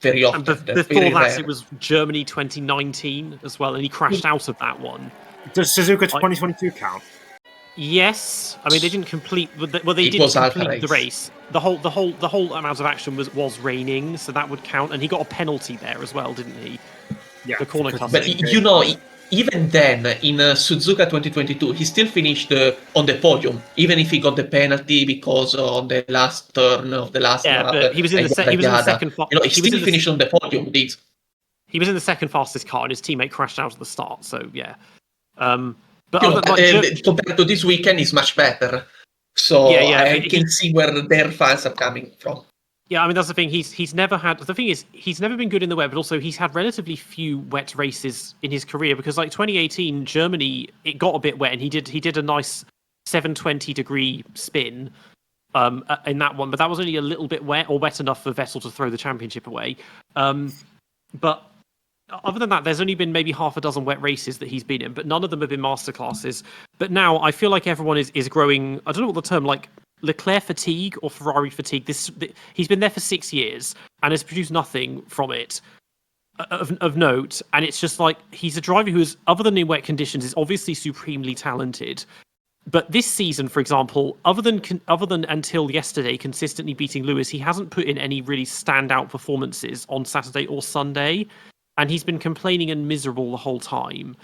very And often. They're before very that, rare. it was Germany 2019 as well, and he crashed out of that one. Does Suzuka 2022 count? Yes, I mean they didn't complete. Well, they It did was Alpha complete the race. race. The whole amount of action was raining, so that would count. And he got a penalty there as well, didn't he? Yeah. The corner because- cutting. But even then, in Suzuka 2022, he still finished on the podium, even if he got the penalty because on the last turn of the last Yeah, lap. but he was in the second. He still finished on the podium. He was in the second fastest car, and his teammate crashed out at the start. So yeah. But Compared to this weekend, is much better. So Yeah, I can see where their fans are coming from. Yeah, I mean that's the thing. He's never had. The thing is, he's never been good in the wet, but also he's had relatively few wet races in his career. Because like 2018, Germany, it got a bit wet, and he did a nice 720-degree spin in that one, but that was only a little bit wet or wet enough for Vettel to throw the championship away. But other than that, there's only been maybe half a dozen wet races that he's been in, but none of them have been masterclasses. But now I feel like everyone is growing. I don't know what the term like. Leclerc fatigue or Ferrari fatigue. He's been there for 6 years and has produced nothing from it of note. And it's just like he's a driver who is, other than in wet conditions, is obviously supremely talented. But this season, for example, other than until yesterday, consistently beating Lewis, he hasn't put in any really standout performances on Saturday or Sunday, and he's been complaining and miserable the whole time.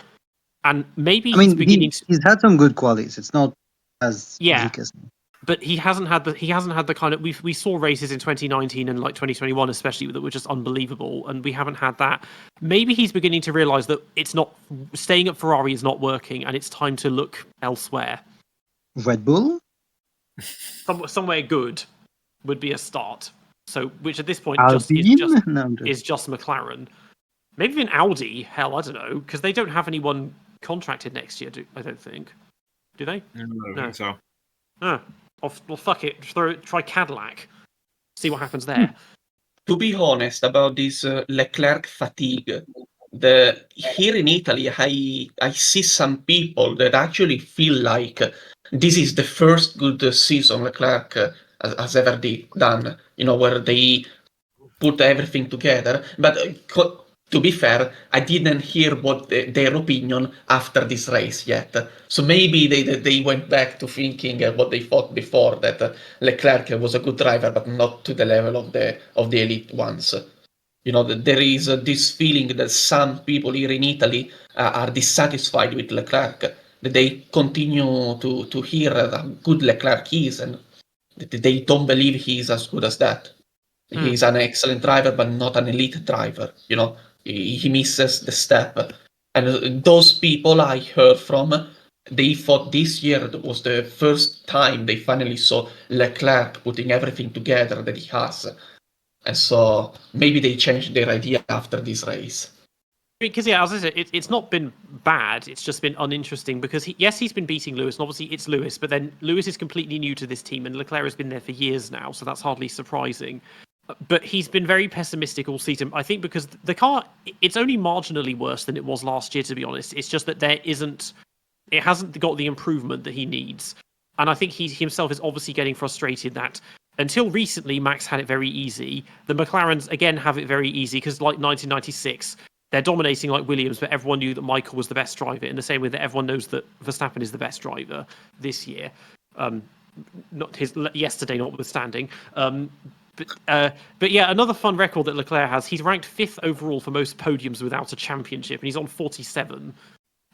And maybe he's had some good qualities. It's not as Yeah. weak as. But he hasn't had the kind of we saw races in 2019 and like 2021 especially that were just unbelievable, and we haven't had that. Maybe he's beginning to realize that it's not staying at Ferrari is not working, and it's time to look elsewhere. Red Bull? Somewhere good would be a start. So, which at this point Alpine? is just McLaren. Maybe even Audi. Hell, I don't know, because they don't have anyone contracted next year. I don't think. Do they? I don't think so. Oh. Well, fuck it. Try Cadillac. See what happens there. To be honest about this Leclerc fatigue, here in Italy, I see some people that actually feel like this is the first good season Leclerc has ever done. Where they put everything together. But to be fair, I didn't hear what their opinion after this race yet. So maybe they went back to thinking what they thought before, that Leclerc was a good driver, but not to the level of the elite ones. There is this feeling that some people here in Italy are dissatisfied with Leclerc, that they continue to hear how good Leclerc is, and that they don't believe he is as good as that. He's an excellent driver, but not an elite driver. He misses the step. And those people I heard from, they thought this year was the first time they finally saw Leclerc putting everything together that he has. And so maybe they changed their idea after this race. Because yeah, as I said, it's not been bad. It's just been uninteresting because he's been beating Lewis, and obviously it's Lewis. But then Lewis is completely new to this team, and Leclerc has been there for years now, so that's hardly surprising. But he's been very pessimistic all season. I think because the car, it's only marginally worse than it was last year. To be honest, it's just that it hasn't got the improvement that he needs. And I think he himself is obviously getting frustrated that until recently Max had it very easy. The McLarens again have it very easy because like 1996. They're dominating like Williams, but everyone knew that Michael was the best driver in the same way that everyone knows that Verstappen is the best driver this year. Not his yesterday notwithstanding. But yeah, another fun record that Leclerc has. He's ranked 5th overall for most podiums without a championship, and he's on 47.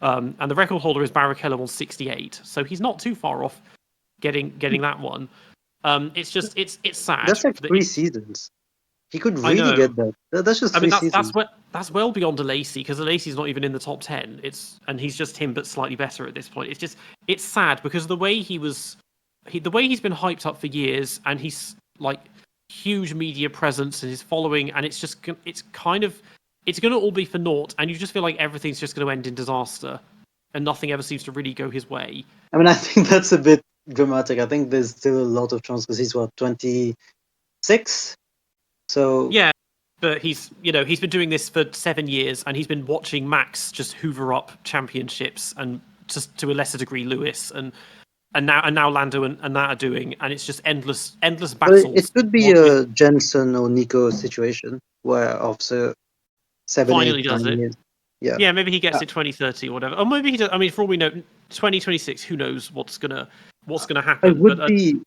And the record holder is Barrichello on 68. So he's not too far off getting that one. It's just it's sad. That's like 3 seasons. He could really get that. That's just 3 seasons. That's well beyond a Lacey because Lacey's not even in the top 10. And he's just him, but slightly better at this point. It's sad because the way he's been hyped up for years, and he's like huge media presence and his following, and it's going to all be for naught, and you just feel like everything's just going to end in disaster, and nothing ever seems to really go his way. I mean, I think that's a bit dramatic. I think there's still a lot of chance because he's 26. So yeah, but he's been doing this for 7 years, and he's been watching Max just hoover up championships, and just to a lesser degree Lewis, and now Lando and that are doing, and it's just endless battles. But it could be a Jensen or Nico situation where after 7 finally 8, does 9 it. years, Yeah, maybe he gets it 2030 or whatever, or maybe he does. I mean, for all we know, 2026. Who knows what's gonna happen?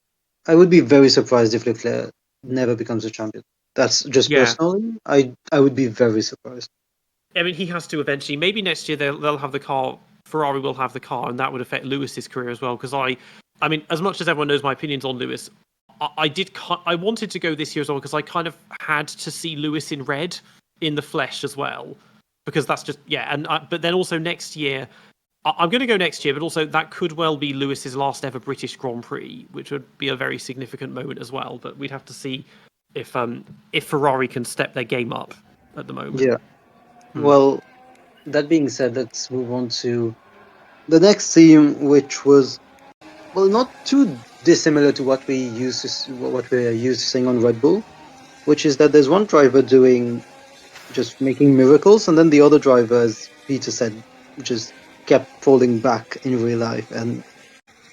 I would be very surprised if Leclerc never becomes a champion. That's just personally. I would be very surprised. I mean, he has to eventually. Maybe next year they'll have the car. Ferrari will have the car, and that would affect Lewis's career as well. Because I mean, as much as everyone knows my opinions on Lewis, I wanted to go this year as well because I kind of had to see Lewis in red in the flesh as well, because that's just but then also next year, I'm going to go next year, but also that could well be Lewis's last ever British Grand Prix, which would be a very significant moment as well. But we'd have to see if Ferrari can step their game up at the moment. Yeah. Well, that being said, let's move on to the next theme, which was not too dissimilar to what we're used to seeing on Red Bull, which is that there's one driver just making miracles, and then the other driver, as Peter said, just kept falling back in real life, and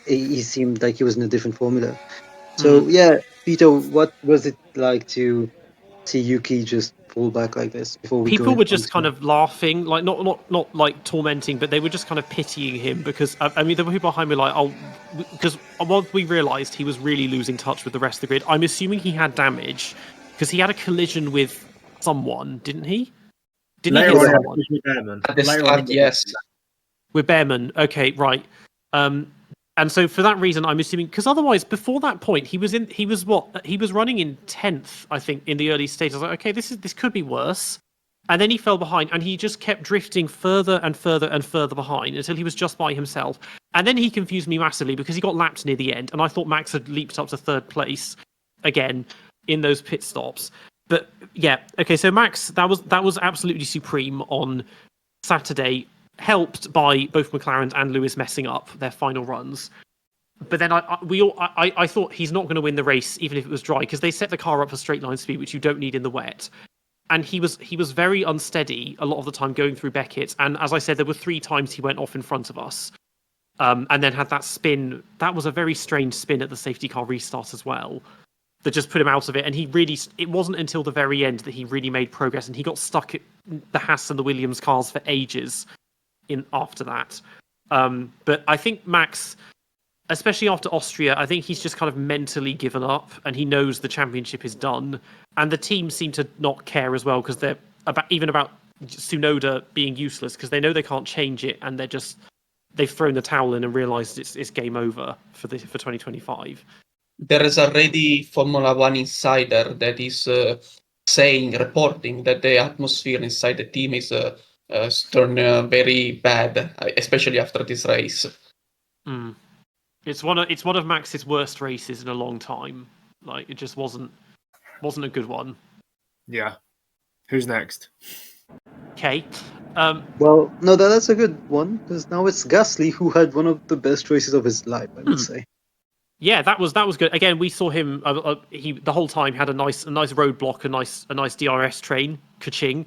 he seemed like he was in a different formula. So Peter, what was it like to see Yuki just fall back like this? People were just kind of laughing, like not like tormenting, but they were just kind of pitying him because I mean there were people behind me like, because once we realised he was really losing touch with the rest of the grid. I'm assuming he had damage because he had a collision with someone, didn't he? Didn't he hit someone? At the start, yes. With Behrman, okay, right. And so for that reason, I'm assuming because otherwise, before that point, he was running in 10th, I think, in the early stages. I was like, okay, this could be worse. And then he fell behind, and he just kept drifting further and further and further behind until he was just by himself. And then he confused me massively because he got lapped near the end, and I thought Max had leaped up to 3rd place again in those pit stops. But yeah, okay, so Max, that was absolutely supreme on Saturday, helped by both McLaren and Lewis messing up their final runs. But then I thought he's not going to win the race even if it was dry because they set the car up for straight line speed, which you don't need in the wet. And he was very unsteady a lot of the time going through Beckett. And as I said, there were 3 times he went off in front of us, and then had that spin. That was a very strange spin at the safety car restart as well, that just put him out of it. And it wasn't until the very end that he really made progress, and he got stuck at the Haas and the Williams cars for ages after that. But I think Max, especially after Austria, I think he's just kind of mentally given up, and he knows the championship is done. And the team seem to not care as well because they're about Tsunoda being useless because they know they can't change it, and they've thrown the towel in and realised it's game over for 2025. There is already Formula One insider that is reporting that the atmosphere inside the team is turned very bad, especially after this race. It's one of Max's worst races in a long time. Like, it just wasn't a good one. Yeah. Who's next? Okay. Well, no, that's a good one, because now it's Gasly who had one of the best races of his life, I would say. Yeah, that was good. Again, we saw him. He the whole time had a nice roadblock, a nice DRS train, ka-ching,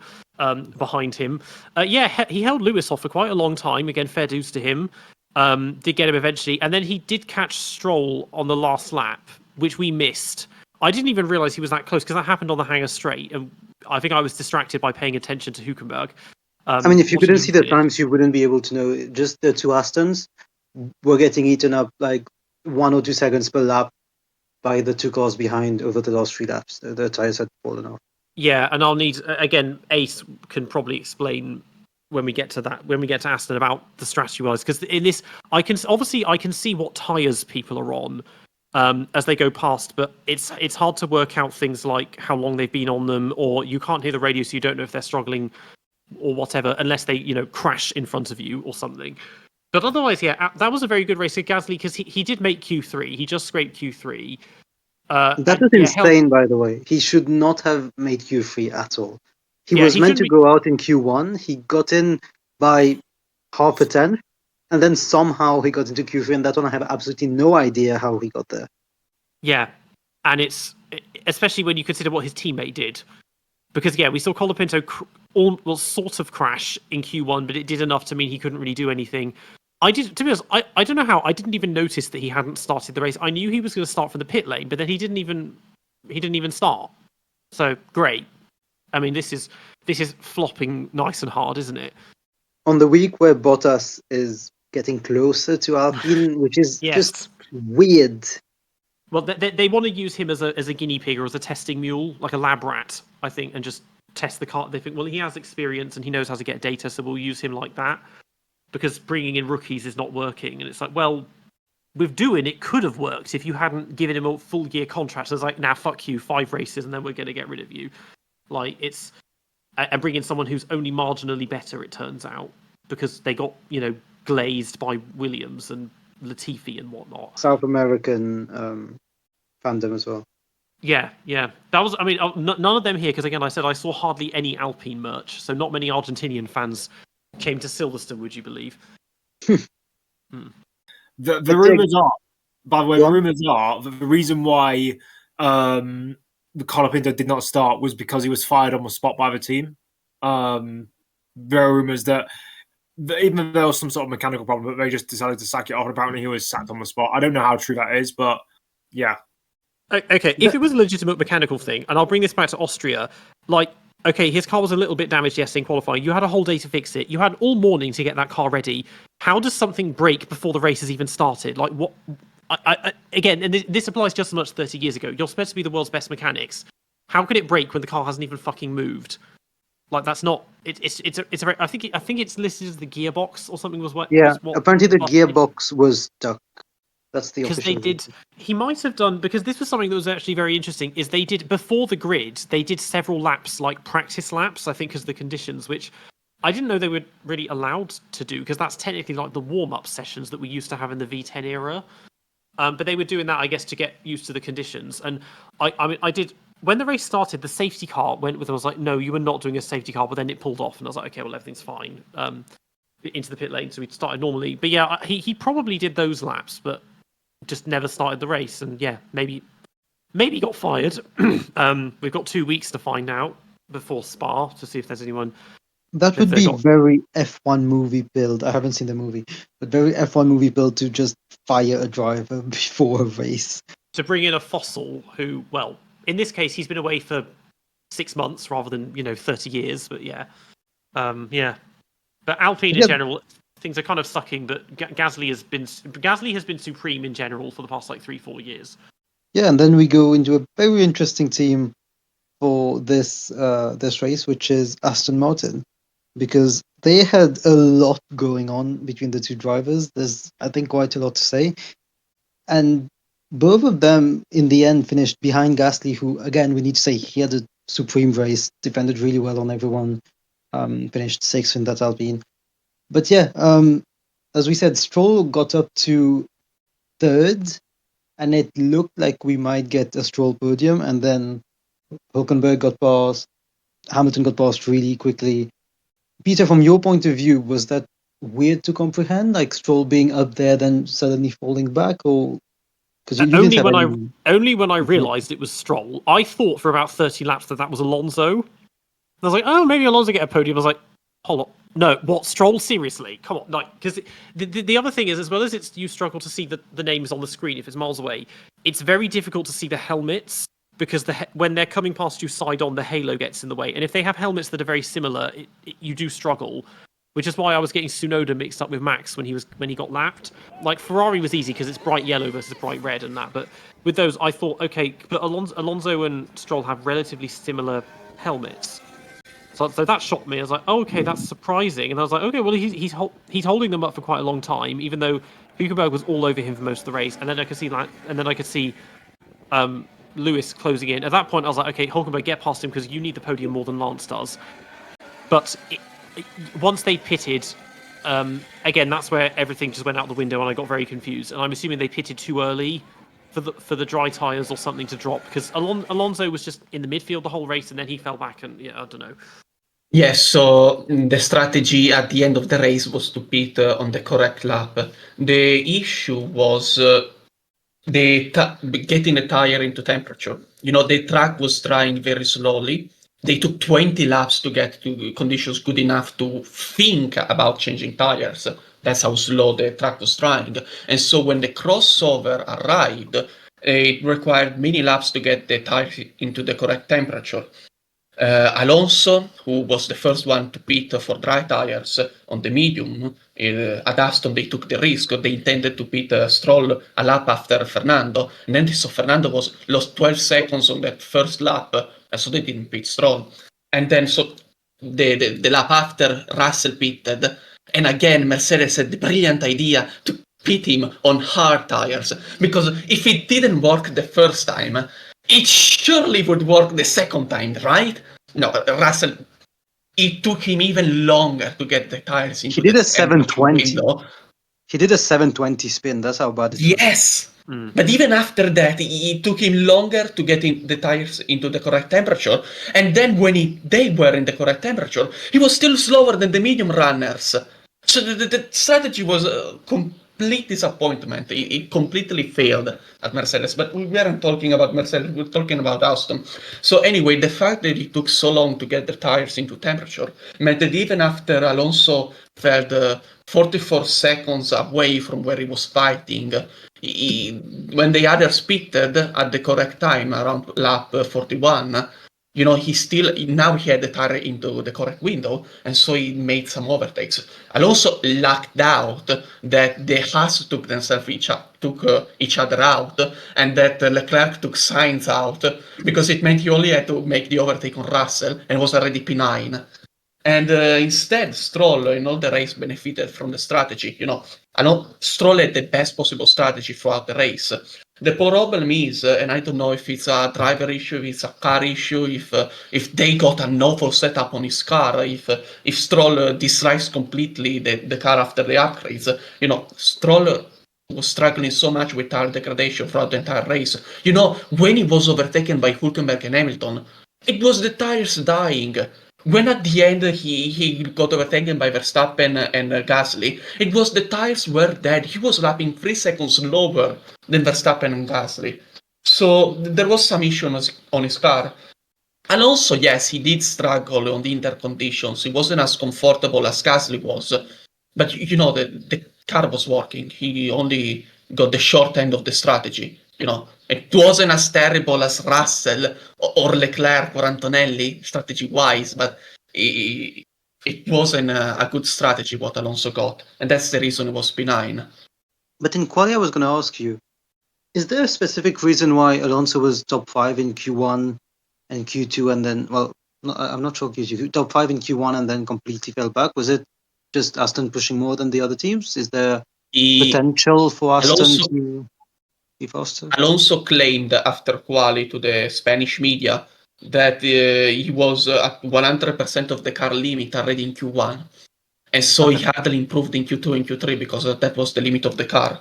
behind him. He held Lewis off for quite a long time. Again, fair dues to him. Did get him eventually, and then he did catch Stroll on the last lap, which we missed. I didn't even realize he was that close because that happened on the Hangar Straight, and I think I was distracted by paying attention to Hülkenberg. I mean, if you watching couldn't him see the finish. times, you wouldn't be able to know. Just the two Astons were getting eaten up like 1 or 2 seconds per lap by the two cars behind over the last 3 laps. The tires had fallen off. Yeah, and I'll need again. Ace can probably explain when we get to that. When we get to Aston about the strategy wise, because in this, I can see what tires people are on as they go past, but it's hard to work out things like how long they've been on them, or you can't hear the radio, so you don't know if they're struggling or whatever, unless they crash in front of you or something. But otherwise, yeah, that was a very good race of Gasly because he did make Q3. He just scraped Q3. That is insane, by the way. He should not have made Q3 at all. He was meant to go out in Q1. He got in by half a tenth, and then somehow he got into Q3, and that one I have absolutely no idea how he got there. Yeah, and it's especially when you consider what his teammate did. Because, yeah, we saw Colapinto sort of crash in Q1, but it did enough to mean he couldn't really do anything. To be honest, I don't know how. I didn't even notice that he hadn't started the race. I knew he was going to start from the pit lane, but then he didn't even start. So great. I mean, this is flopping nice and hard, isn't it? On the week where Bottas is getting closer to Alpine, which is just weird. Well, they want to use him as a guinea pig or as a testing mule, like a lab rat, I think, and just test the car. They think, well, he has experience and he knows how to get data, so we'll use him like that. Because bringing in rookies is not working, and it's like, well, with Doohan, it could have worked if you hadn't given him a full year contract. So it's like, now fuck you, 5 races, and then we're going to get rid of you. Like and bring in someone who's only marginally better. It turns out because they got glazed by Williams and Latifi and whatnot. South American fandom as well. Yeah. That was. I mean, none of them here because again, I said I saw hardly any Alpine merch, so not many Argentinian fans came to Silverstone, would you believe? The rumours are, by the way, the rumours are that the reason why the Colapinto did not start was because he was fired on the spot by the team. There are rumours that even though there was some sort of mechanical problem, but they just decided to sack it off, and apparently he was sacked on the spot. I don't know how true that is, but yeah. Okay, if it was a legitimate mechanical thing, and I'll bring this back to Austria, like, okay, his car was a little bit damaged yesterday in qualifying. You had a whole day to fix it. You had all morning to get that car ready. How does something break before the race has even started? Like, what? Again, and this applies just as much 30 years ago. You're supposed to be the world's best mechanics. How could it break when the car hasn't even fucking moved? Like, that's not. It's a very. I think it's listed as the gearbox or something. Was what? Yeah, was what, apparently the gearbox was stuck. That's the because they did. He might have done because this was something that was actually very interesting. Is they did before the grid. They did several laps, like practice laps. I think because of the conditions, which I didn't know they were really allowed to do because that's technically like the warm-up sessions that we used to have in the V10 era. But they were doing that, I guess, to get used to the conditions. And I mean, I did when the race started. The safety car went with. I was like, no, you were not doing a safety car. But then it pulled off, and I was like, okay, well, everything's fine. Into the pit lane, so we started normally. But yeah, he probably did those laps, but just never started the race. And yeah, maybe got fired. We've got 2 weeks to find out before Spa to see if there's anyone. That would be very F1 movie build. I haven't seen the movie, but very F1 movie build to just fire a driver before a race. To bring in a fossil who, well, in this case, he's been away for 6 months rather than 30 years. But yeah, yeah. But Alpine in general, things are kind of sucking. But Gasly has been supreme in general for the past like 3-4 years. Yeah, and then we go into a very interesting team for this race, which is Aston Martin, because they had a lot going on between the two drivers. There's, I think, quite a lot to say, and both of them in the end finished behind Gasly, who, again, we need to say he had a supreme race, defended really well on everyone, finished 6th in that Alpine. But yeah, as we said, Stroll got up to 3rd, and it looked like we might get a Stroll podium, and then Hülkenberg got past, Hamilton got past really quickly, Peter, from your point of view, was that weird to comprehend? Like Stroll being up there, then suddenly falling back, or because you didn't Only have when any. I realised it was Stroll. I thought for about 30 laps that was Alonso. And I was like, oh, maybe Alonso get a podium. I was like, hold on. No, what, Stroll? Seriously? Come on. Like, because the other thing is, as well as you struggle to see the names on the screen if it's miles away, it's very difficult to see the helmets because when they're coming past you side on, the halo gets in the way. And if they have helmets that are very similar, you do struggle. Which is why I was getting Tsunoda mixed up with Max when he got lapped. Like Ferrari was easy because it's bright yellow versus bright red and that. But with those, I thought, okay, but Alonso and Stroll have relatively similar helmets. So that shocked me. I was like, oh, okay, that's surprising. And I was like, okay, well, he's holding them up for quite a long time, even though Hülkenberg was all over him for most of the race. And then I could see Lewis closing in. At that point, I was like, okay, Hülkenberg, get past him because you need the podium more than Lance does. But once they pitted, again, that's where everything just went out the window, and I got very confused. And I'm assuming they pitted too early for the dry tires or something to drop because Alonso was just in the midfield the whole race, and then he fell back, and yeah, I don't know. Yes, so the strategy at the end of the race was to pit on the correct lap. The issue was getting the tire into temperature. The track was drying very slowly. They took 20 laps to get to conditions good enough to think about changing tires. That's how slow the track was drying. And so when the crossover arrived, it required many laps to get the tires into the correct temperature. Alonso, who was the first one to pit for dry tires on the medium, at Aston they took the risk. They intended to pit Stroll a lap after Fernando, and then they saw Fernando lost 12 seconds on that first lap, and so they didn't pit Stroll. And then so the lap after, Russell pitted, and again Mercedes had the brilliant idea to pit him on hard tires, because if it didn't work the first time, it surely would work the second time, right? No, Russell, it took him even longer to get the tires into He did the a 720. window. He did a 720 spin. That's how bad it was. Yes! But even after that, it took him longer to get the tires into the correct temperature. And then when they were in the correct temperature, he was still slower than the medium runners. So the strategy was a complete disappointment. It completely failed at Mercedes. But we weren't talking about Mercedes, we were talking about Aston. So anyway, the fact that it took so long to get the tires into temperature meant that even after Alonso felt 44 seconds away from where he was fighting, when the others pitted at the correct time, around lap 41, now he had the tire into the correct window, and so he made some overtakes. Alonso lucked out that the Haas took each other out, and that Leclerc took Sainz out, because it meant he only had to make the overtake on Russell, and was already P9. And instead, Stroll, in all the race, benefited from the strategy. I know Stroll had the best possible strategy throughout the race. The problem is, and I don't know if it's a driver issue, if it's a car issue, if they got an awful setup on his car, if Stroll dislikes completely the car after the upgrades. Stroll was struggling so much with tire degradation throughout the entire race. When he was overtaken by Hülkenberg and Hamilton, it was the tires dying. When at the end he got overtaken by Verstappen and Gasly, it was the tires were dead. He was lapping 3 seconds slower than Verstappen and Gasly. So there was some issue on his car. And also, yes, he did struggle on the inter conditions. He wasn't as comfortable as Gasly was. But the car was working. He only got the short end of the strategy. It wasn't as terrible as Russell or Leclerc or Antonelli, strategy-wise, but it wasn't a good strategy what Alonso got, and that's the reason it was P9. But in quali, I was going to ask you, is there a specific reason why Alonso was top 5 in Q1 and Q2, and then, well, I'm not sure Q2, top 5 in Q1 and then completely fell back? Was it just Aston pushing more than the other teams? Is there potential for Aston to be faster? Alonso claimed after quali to the Spanish media that he was at 100% of the car limit already in Q1. And so he hardly improved in Q2 and Q3 because that was the limit of the car.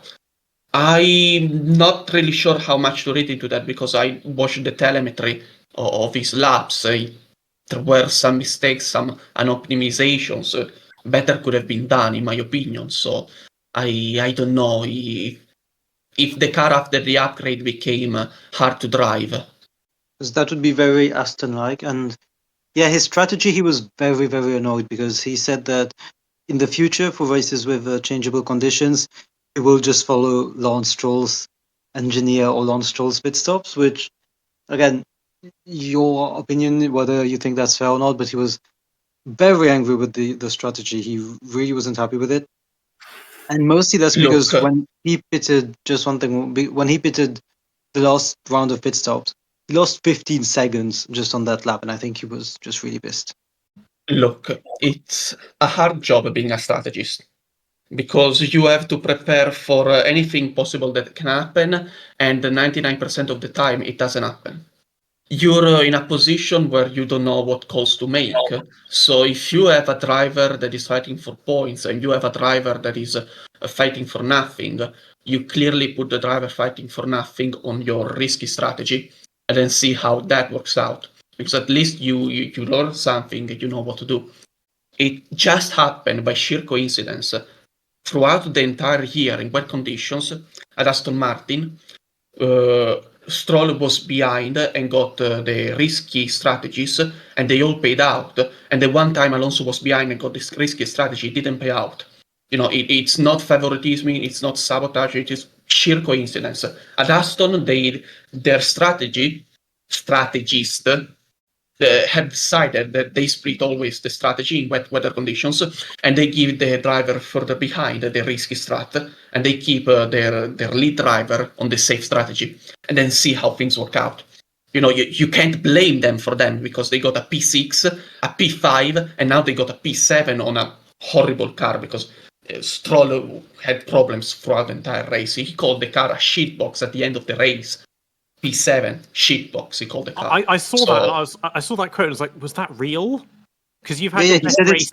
I'm not really sure how much to read into that because I watched the telemetry of his laps. there were some mistakes, some unoptimizations. Better could have been done, in my opinion. So I don't know if the car after the upgrade became hard to drive. Because that would be very Aston-like. And yeah, his strategy, he was very, very annoyed because he said that in the future, for races with changeable conditions, he will just follow Lance Stroll's engineer or Lance Stroll's pit stops, which, again, your opinion, whether you think that's fair or not, but he was very angry with the strategy. He really wasn't happy with it. And mostly that's because Look, when he pitted, just one thing, when he pitted the last round of pit stops, he lost 15 seconds just on that lap, and I think he was just really pissed. Look, it's a hard job being a strategist because you have to prepare for anything possible that can happen, and 99% of the time it doesn't happen. You're in a position where you don't know what calls to make. So if you have a driver that is fighting for points and you have a driver that is fighting for nothing, you clearly put the driver fighting for nothing on your risky strategy and then see how that works out. Because at least you learn something, you know what to do. It just happened by sheer coincidence. Throughout the entire year in wet conditions at Aston Martin, Stroll was behind and got the risky strategies, and they all paid out. And the one time Alonso was behind and got this risky strategy, it didn't pay out. You know, it's not favoritism, it's not sabotage, it is sheer coincidence. At Aston, their strategist, have decided that they split always the strategy in wet weather conditions, and they give the driver further behind the risky strat, and they keep their lead driver on the safe strategy, and then see how things work out. You know, you can't blame them for them because they got a P6, a P5, and now they got a P7 on a horrible car because Stroll had problems throughout the entire race. He called the car a shitbox at the end of the race. P7 shitbox, he called the car. I saw that. And I saw that quote. And I was like, was that real? Because you've had Yeah, your he best said race.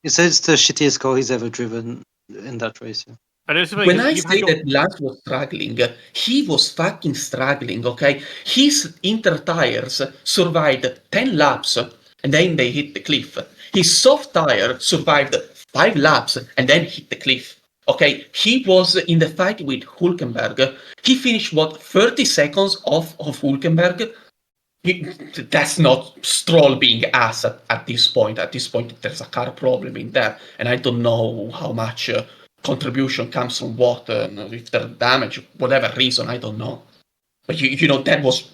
he said it's the shittiest car he's ever driven in that race. Yeah. And it's funny When 'cause I you've had say your- that Lance was struggling, he was fucking struggling, okay? His inter tires survived 10 laps and then they hit the cliff. His soft tire survived 5 laps and then hit the cliff. Okay, he was in the fight with Hülkenberg. He finished, 30 seconds off of Hülkenberg? That's not Stroll being ass at this point. At this point, there's a car problem in there, and I don't know how much contribution comes from what, if there's damage, whatever reason, I don't know. But you know, that was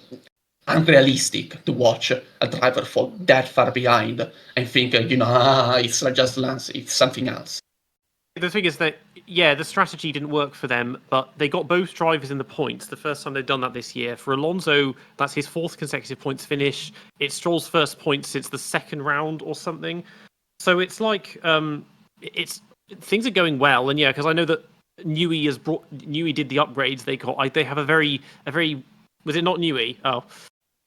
unrealistic to watch a driver fall that far behind and think, it's not just Lance, it's something else. The thing is that, yeah, the strategy didn't work for them, but they got both drivers in the points. The first time they've done that this year. For Alonso, that's his 4th consecutive points finish. It's Stroll's first point since the 2nd round or something. So it's like, things are going well. And yeah, because I know that Newey did the upgrades they got. They have a very, was it not Newey? Oh,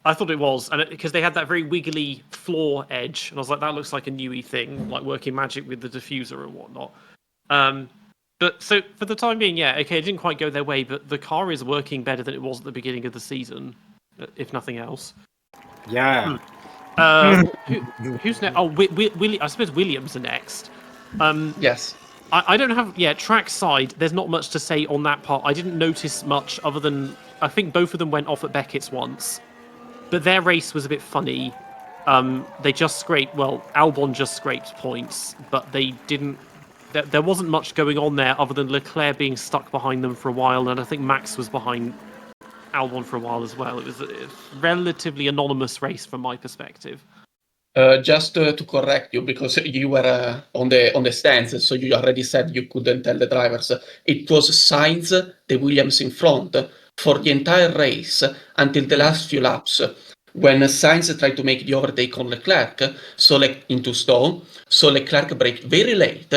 I thought it was, and because they had that very wiggly floor edge, and I was like, that looks like a Newey thing, like working magic with the diffuser and whatnot. But so for the time being, yeah, okay, it didn't quite go their way, but the car is working better than it was at the beginning of the season, if nothing else. Yeah. Who's next? Oh, I suppose Williams are next. Yes. I don't have, trackside. There's not much to say on that part. I didn't notice much other than I think both of them went off at Beckett's once, but their race was a bit funny. They just scraped. Well, Albon just scraped points, but they didn't. There wasn't much going on there other than Leclerc being stuck behind them for a while, and I think Max was behind Albon for a while as well. It was a relatively anonymous race from my perspective. Just to correct you, because you were on the stands, so you already said you couldn't tell the drivers. It was Sainz, the Williams in front, for the entire race until the last few laps, when Sainz tried to make the overtake on Leclerc, into stall, so Leclerc braked very late,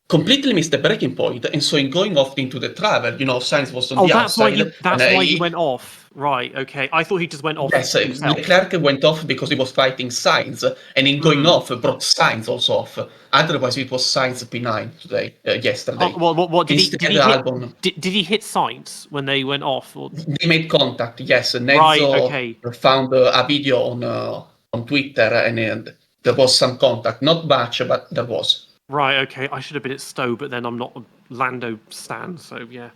completely missed the braking point, and so in going off into the travel, Sainz was on the outside. That's why he went off. Right, okay. I thought he just went off. Yes, Leclerc went off because he was fighting Sainz, and in going off, brought Sainz also off. Otherwise, it was Sainz P9 yesterday. What did Did he hit Sainz when they went off? Or? They made contact, yes. Nedzo found a video on Twitter, and there was some contact, not much, but there was. Right, okay. I should have been at Stowe, but then I'm not a Lando stan, so yeah.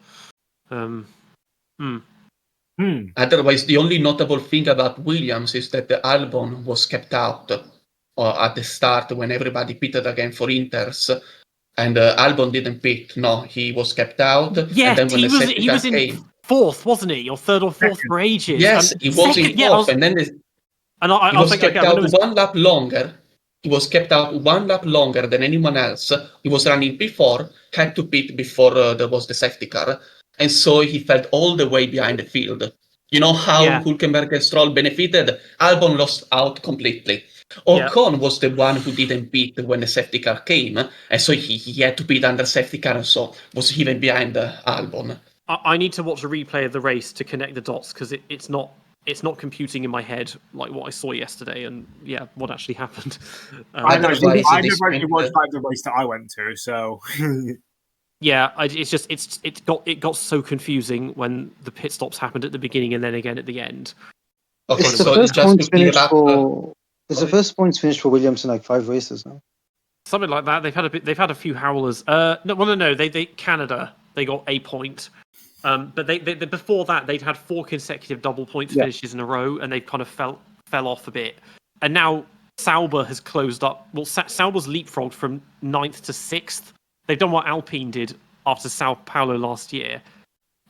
Otherwise, the only notable thing about Williams is that the Albon was kept out at the start when everybody pitted again for Inters, and Albon didn't pit. No, he was kept out. Yeah, and then when he was in fourth, wasn't he? Or third or fourth for ages. Yes, he was in fourth, and then he was kept out 1 lap longer. He was kept out 1 lap longer than anyone else. He was running P4, had to pit before there was the safety car, and so he fell all the way behind the field. You know how Hülkenberg and Stroll benefited? Albon lost out completely. Ocon was the one who didn't pit when the safety car came, and so he had to pit under safety car, and so was even behind Albon. I need to watch a replay of the race to connect the dots, because it's not computing in my head like what I saw yesterday and what actually happened. I never actually watched the race that I went to, so yeah, it got so confusing when the pit stops happened at the beginning and then again at the end. Okay, it's the first points finished for Williams in like 5 races now. Something like that. They've had a few howlers. No. They Canada. They got a point. But they before that they'd had 4 consecutive double point finishes in a row, and they kind of fell off a bit. And now Sauber has closed up. Well, Sauber's leapfrogged from 9th to 6th. They've done what Alpine did after Sao Paulo last year.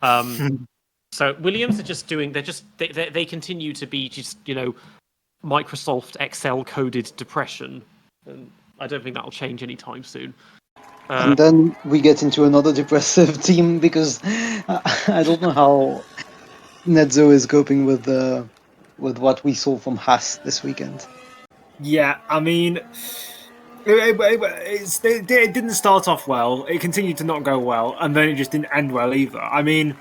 So Williams are just doing. They continue to be just Microsoft Excel coded depression, and I don't think that'll change anytime soon. And then we get into another depressive team because I don't know how Nedzo is coping with what we saw from Haas this weekend. Yeah, I mean, it didn't start off well. It continued to not go well, and then it just didn't end well either. I mean,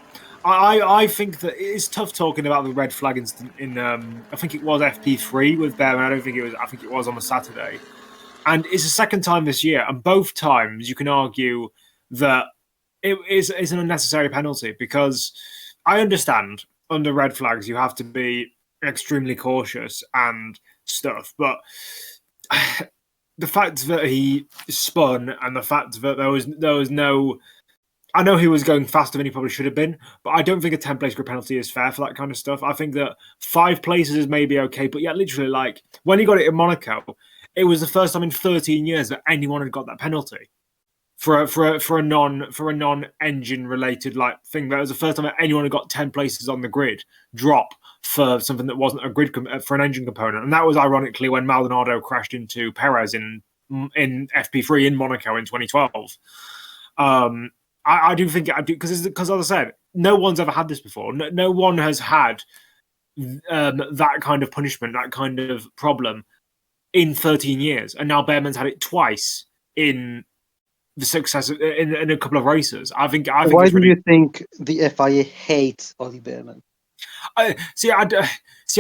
I think that it's tough talking about the red flag incident in I think it was FP3 with Bear, and I think it was on the Saturday. And it's the second time this year, and both times you can argue that it is an unnecessary penalty, because I understand under red flags you have to be extremely cautious and stuff, but the fact that he spun and the fact that there was no... I know he was going faster than he probably should have been, but I don't think a 10-place grid penalty is fair for that kind of stuff. I think that 5 places is maybe okay, but literally, like, when he got it in Monaco, it was the first time in 13 years that anyone had got that penalty for a non-engine related like thing. That was the first time that anyone had got 10 places on the grid drop for something that wasn't a grid for an engine component, and that was ironically when Maldonado crashed into Perez in FP3 in Monaco in 2012. I do think because as I said, no one's ever had this before. No one has had that kind of punishment, that kind of problem in 13 years, and now Bearman's had it twice in the success in a couple of races. I think. Why do you think the FIA hates Ollie Bearman? I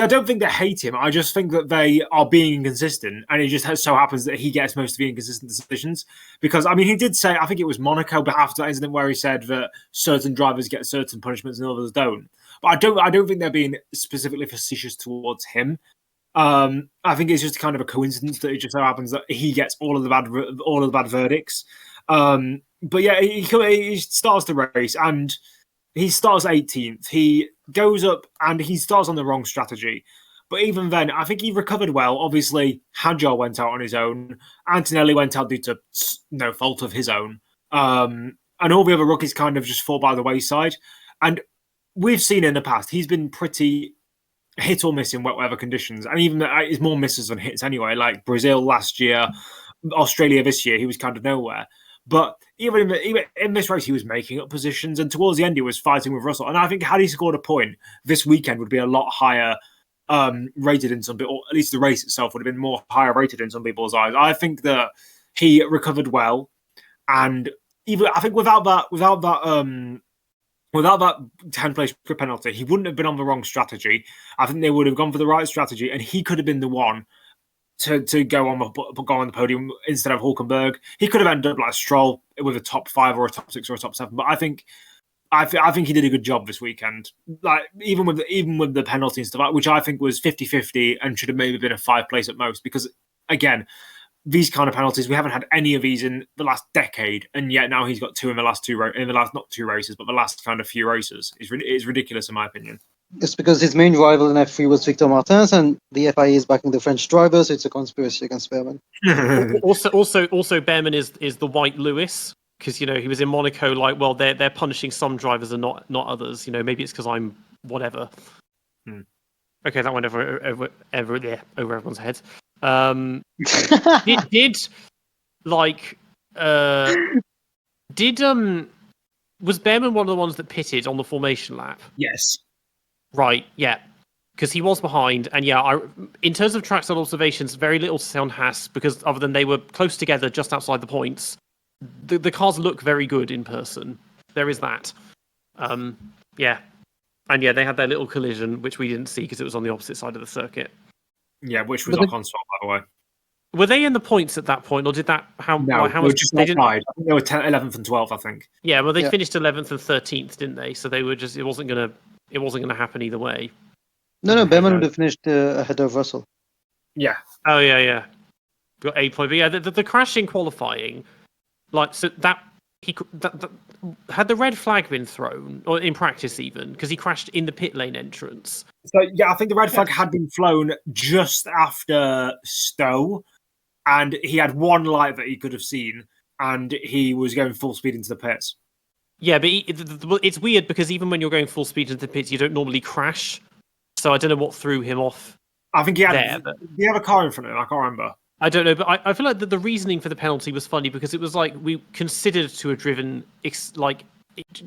don't think they hate him. I just think that they are being inconsistent, and it just so happens that he gets most of the inconsistent decisions. Because I mean, he did say, I think it was Monaco, but after that incident where he said that certain drivers get certain punishments and others don't. But I don't think they're being specifically facetious towards him. I think it's just kind of a coincidence that it just so happens that he gets all of the bad verdicts. But yeah, he starts the race and he starts 18th. He goes up and he starts on the wrong strategy. But even then, I think he recovered well. Obviously, Hadjar went out on his own. Antonelli went out due to no fault of his own. And all the other rookies kind of just fall by the wayside. And we've seen in the past, he's been pretty hit or miss in wet weather conditions, and even it's more misses than hits anyway. Like Brazil last year, Australia this year, he was kind of nowhere. But even in this race, he was making up positions, and towards the end, he was fighting with Russell. And I think had he scored a point, this weekend would be a lot higher rated in some people, or at least the race itself would have been more higher rated in some people's eyes. I think that he recovered well, and even I think without that 10-place grid penalty, he wouldn't have been on the wrong strategy. I think they would have gone for the right strategy, and he could have been the one to go on the podium instead of Hülkenberg. He could have ended up like Stroll with a top 5 or a top 6 or a top 7. But I think I think he did a good job this weekend. Like even with the penalty and stuff, which I think was 50-50 and should have maybe been a 5 place at most. Because again, these kind of penalties, we haven't had any of these in the last decade, and yet now he's got 2 in the last not 2 races, but the last kind of few races. It's ridiculous in my opinion. It's because his main rival in F3 was Victor Martins, and the FIA is backing the French driver, so it's a conspiracy against Behrman. Also, Behrman is the white Lewis, because he was in Monaco. Like, well, they're punishing some drivers and not others. Maybe it's because I'm whatever. Okay, that went over everyone's head. Was Behrman one of the ones that pitted on the formation lap? Yes. Right, yeah, because he was behind, and in terms of trackside observations, very little to say on Haas, because other than they were close together just outside the points, the cars look very good in person. There is that. And they had their little collision, which we didn't see because it was on the opposite side of the circuit. Yeah, which was on console, by the way. Were they in the points at that point, or did that how much? Just they didn't. I think they were 11th and 12th. I think. Yeah, well, they finished 11th and 13th, didn't they? So they were just. It wasn't gonna happen either way. No, Behrman would have finished ahead of Russell. Yeah. Oh yeah. Got 8 points. But yeah, the crash in qualifying, like so that had the red flag been thrown, or in practice even, because he crashed in the pit lane entrance. So yeah, I think the red flag had been flown just after Stowe, and he had one light that he could have seen, and he was going full speed into the pits. Yeah, but it's weird because even when you're going full speed into the pits, you don't normally crash. So I don't know what threw him off. I think he had. Did he have a car in front of him? I can't remember. I don't know, but I feel like the reasoning for the penalty was funny because it was like we considered to have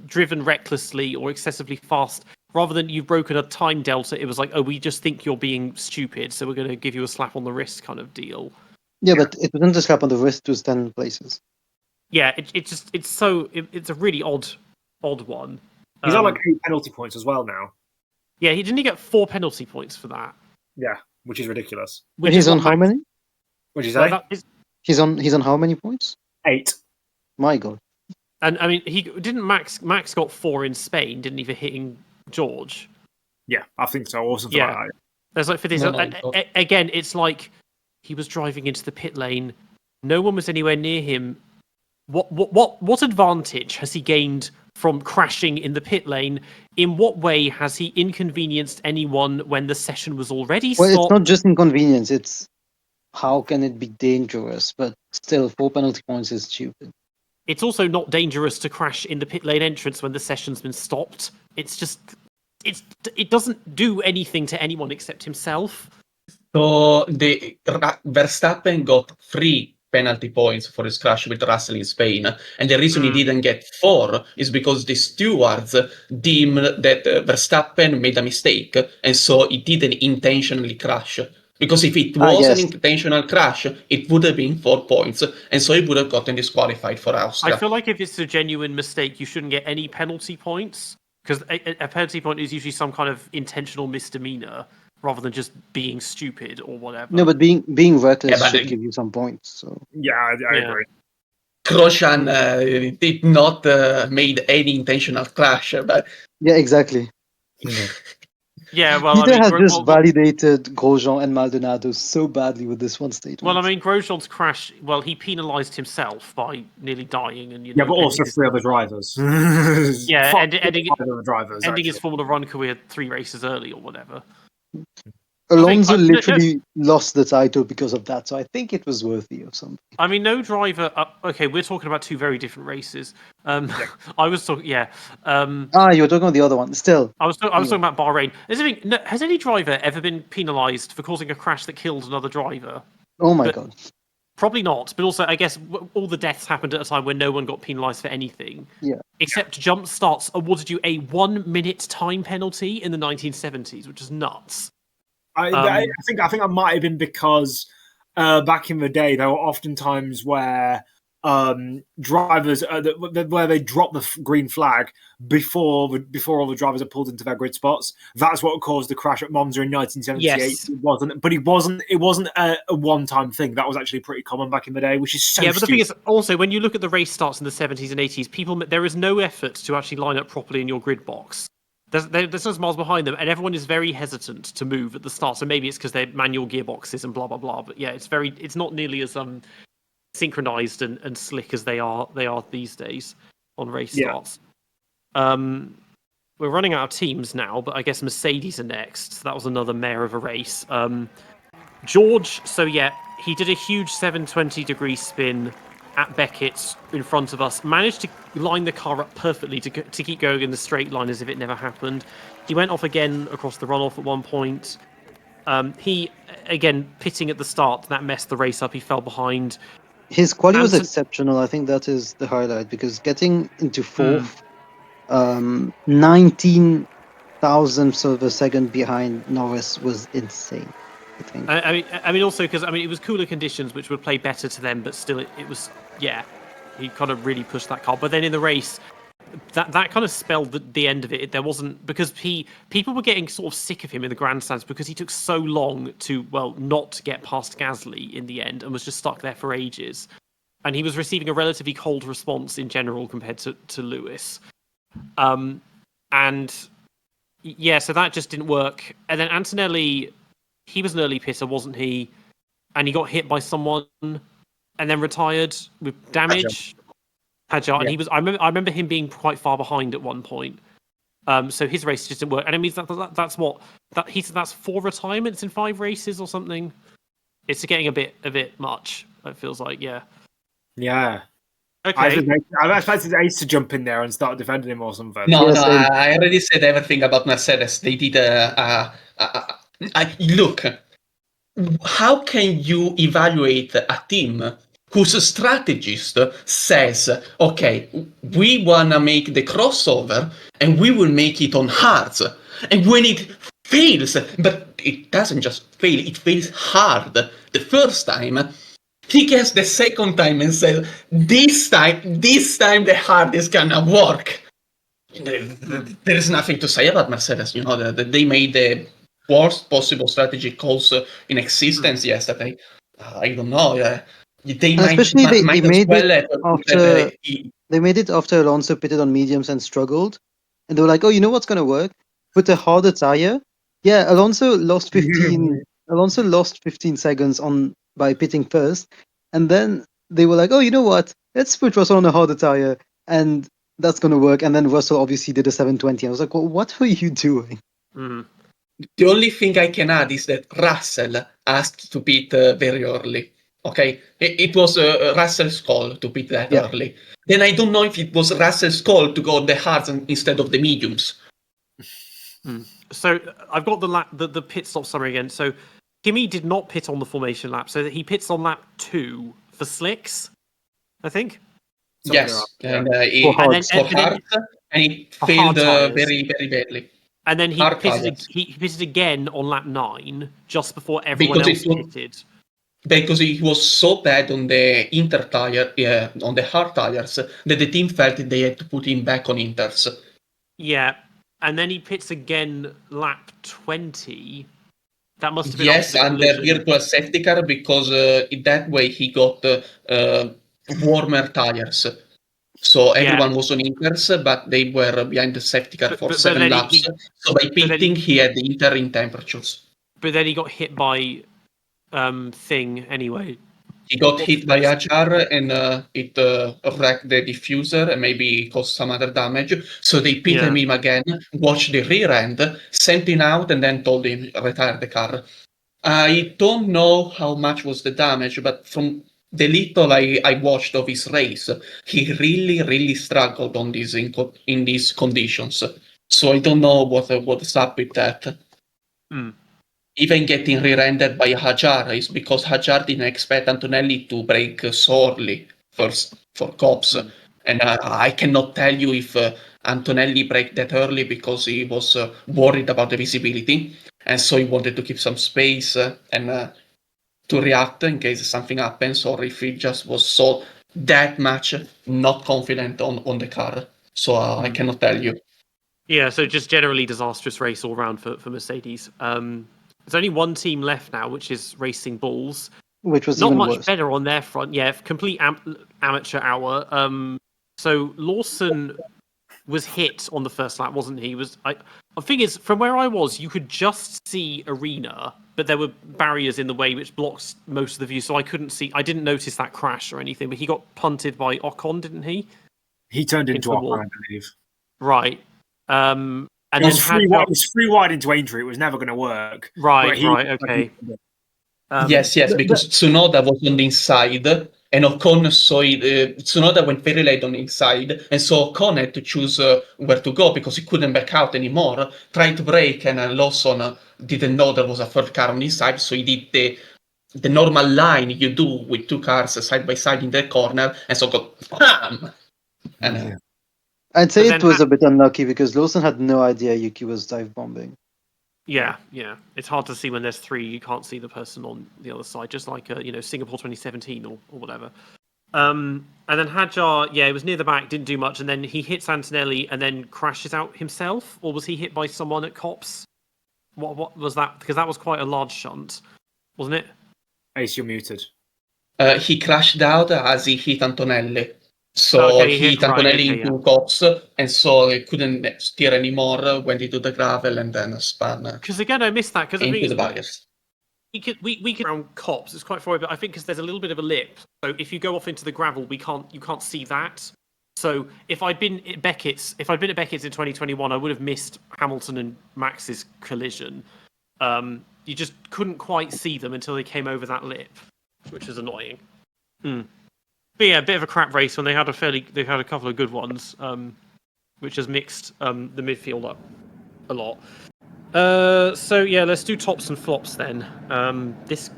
driven recklessly or excessively fast, rather than you've broken a time delta. It was like, oh, we just think you're being stupid, so we're going to give you a slap on the wrist kind of deal. Yeah, but it wasn't a slap on the wrist; it was 10 places. Yeah, it's a really odd one. He's on like 8 penalty points as well now. Yeah, he didn't get 4 penalty points for that. Yeah, which is ridiculous. He's on how many? What did you say? He's on how many points? 8. My God. And I mean, he didn't Max got 4 in Spain, didn't he, for hitting George? Yeah, I think so. Or something like that. There's like for this again, it's like he was driving into the pit lane. No one was anywhere near him. What advantage has he gained from crashing in the pit lane? In what way has he inconvenienced anyone when the session was already stopped? Well, it's not just inconvenience. It's how can it be dangerous? But still, 4 penalty points is stupid. It's also not dangerous to crash in the pit lane entrance when the session's been stopped. It's just it doesn't do anything to anyone except himself. So the Verstappen got 3 penalty points for his crash with Russell in Spain, and the reason he didn't get 4 is because the stewards deemed that Verstappen made a mistake, and so he didn't intentionally crash. Because if it was an intentional crash, it would have been 4 points, and so he would have gotten disqualified for Austria. I feel like if it's a genuine mistake, you shouldn't get any penalty points, because a penalty point is usually some kind of intentional misdemeanor, rather than just being stupid or whatever. No, but being reckless should give you some points. So yeah, I agree. Grosjean did not made any intentional crash, but yeah, exactly. Yeah, well, Peter has just validated Grosjean and Maldonado so badly with this one statement. Well, I mean, Grosjean's crash, well, he penalised himself by nearly dying, and but also 3 other drivers. ending his Formula 1 career 3 races early or whatever. Alonso literally lost the title because of that, so I think it was worthy of something. I mean, no driver. Okay, we're talking about 2 very different races. I was talking. Yeah. You were talking about the other one. Still, I was talking about Bahrain. Has any driver ever been penalised for causing a crash that killed another driver? Oh my God. Probably not. But also, I guess all the deaths happened at a time when no one got penalised for anything. Yeah. Except Jump Starts awarded you a 1-minute time penalty in the 1970s, which is nuts. I think that might have been because back in the day there were often times where drivers where they drop the green flag before all the drivers are pulled into their grid spots. That's what caused the crash at Monza in 1978. Yes. It wasn't a one-time thing. That was actually pretty common back in the day, which is so Yeah, but the thing stupid. is, also, when you look at the race starts in the 70s and 80s, there is no effort to actually line up properly in your grid box. There's those miles behind them, and everyone is very hesitant to move at the start. So maybe it's because they're manual gearboxes and blah blah blah. But yeah, it's not nearly as synchronized and slick as they are these days on race starts. We're running out of teams now, but I guess Mercedes are next. So that was another mare of a race. George, so yeah, he did a huge 720-degree spin at Beckett's in front of us, managed to line the car up perfectly to keep going in the straight line as if it never happened. He went off again across the runoff at one point. He, again, pitting at the start, that messed the race up. He fell behind. His quality was exceptional. I think that is the highlight, because getting into fourth, 19 thousandths of a second behind Norris was insane. I think. I mean, also because it was cooler conditions, which would play better to them, but still, it was he kind of really pushed that car. But then in the race, that kind of spelled the end of it. There wasn't, because people were getting sort of sick of him in the grandstands because he took so long to not get past Gasly in the end and was just stuck there for ages, and he was receiving a relatively cold response in general compared to Lewis, and yeah, so that just didn't work. And then Antonelli. He was an early pitter, wasn't he? And he got hit by someone and then retired with damage. Hadjar. Yeah. And he was. I remember him being quite far behind at one point. So his race just didn't work. And it means that's 4 retirements in 5 races or something. It's getting a bit much. It feels like, yeah. Yeah. Okay. I expected Ace to jump in there and start defending him or something. No, Yes, I already said everything about Mercedes. They did look. How can you evaluate a team whose strategist says, "Okay, we wanna make the crossover and we will make it on hards," and when it fails, but it doesn't just fail; it fails hard the first time. He gets the second time and says, this time the hard is gonna work. There is nothing to say about Mercedes. They made the worst possible strategy calls in existence yesterday. I don't know. They might as well. They made it after Alonso pitted on mediums and struggled, and they were like, "Oh, you know what's gonna work? Put a harder tire." Yeah, Alonso lost 15. Alonso lost 15 seconds by pitting first, and then they were like, "Oh, you know what? Let's put Russell on a harder tire, and that's gonna work." And then Russell obviously did a 720. I was like, "Well, what were you doing?" Mm. The only thing I can add is that Russell asked to pit very early. Okay, it was Russell's call to pit that early. Then I don't know if it was Russell's call to go on the hards instead of the mediums. So I've got the pit stop summary again. So Kimi did not pit on the formation lap, so he pits on lap 2 for slicks, I think. Yes, and he failed very, very badly. And then he pitted again on lap 9, just before everyone else pitted. Because he was so bad on the inter tire, on the hard tires, that the team felt that they had to put him back on inters. Yeah, and then he pits again lap 20. That must have been under virtual safety car, because that way he got warmer tires. So everyone was on inters, but they were behind the safety car for 7 laps. So by pitting, he had the inter in temperatures. But then he got hit by thing anyway. He got hit by Hajar and it wrecked the diffuser and maybe caused some other damage. So they pitted him again, watched the rear end, sent him out, and then told him retire the car. I don't know how much was the damage, but from the little I watched of his race, he really, really struggled on this in these conditions. So I don't know what's up with that. Even getting rear-ended by Hajar is because Hajar didn't expect Antonelli to brake so early first for cops. And I cannot tell you if Antonelli braked that early because he was worried about the visibility. And so he wanted to keep some space and to react in case something happens, or if he just was so that much not confident on the car. So I cannot tell you. Yeah, so just generally disastrous race all round for Mercedes. There's only one team left now, which is Racing Bulls. which was Not even much worse. better on their front. Yeah, complete amateur hour. So Lawson was hit on the first lap, wasn't he? The thing is, from where I was, you could just see arena, but there were barriers in the way which blocks most of the view, so I couldn't see. I didn't notice that crash or anything, but he got punted by Ocon, didn't he? He turned into the Ocon, wall. I believe. Right. And It then was free wide into Aintree. It was never going to work. Right, okay. Yes, because Tsunoda was on the inside, and Ocon saw it. Tsunoda went very late on the inside, and so Ocon had to choose where to go because he couldn't back out anymore. Tried to brake, and Lawson didn't know there was a third car on the inside, so he did the normal line you do with two cars side by side in the corner, and so got bam! And I'd say But it then was a bit unlucky because Lawson had no idea Yuki was dive bombing. yeah. It's hard to see when there's three. You can't see the person on the other side, just like Singapore 2017 or whatever. And then Hadjar, it was near the back, didn't do much, and then he hits Antonelli and then crashes out himself, or was he hit by someone at Cops? What was that? Because that was quite a large shunt, wasn't it? Ace, you're muted. he crashed out as he hit Antonelli. So he hit Antonelli into Cops, and so he couldn't steer anymore, went into the gravel, and then spun Because again, I missed that. Because into the barriers. we could around Cops. It's quite far away, but I think because there's a little bit of a lip. So if you go off into the gravel, you can't see that. So if I'd been at Beckett's in 2021, I would have missed Hamilton and Max's collision. You just couldn't quite see them until they came over that lip, which is annoying. But yeah, a bit of a crap race when they had a couple of good ones, which has mixed the midfield up a lot. So yeah, let's do tops and flops then. Tops.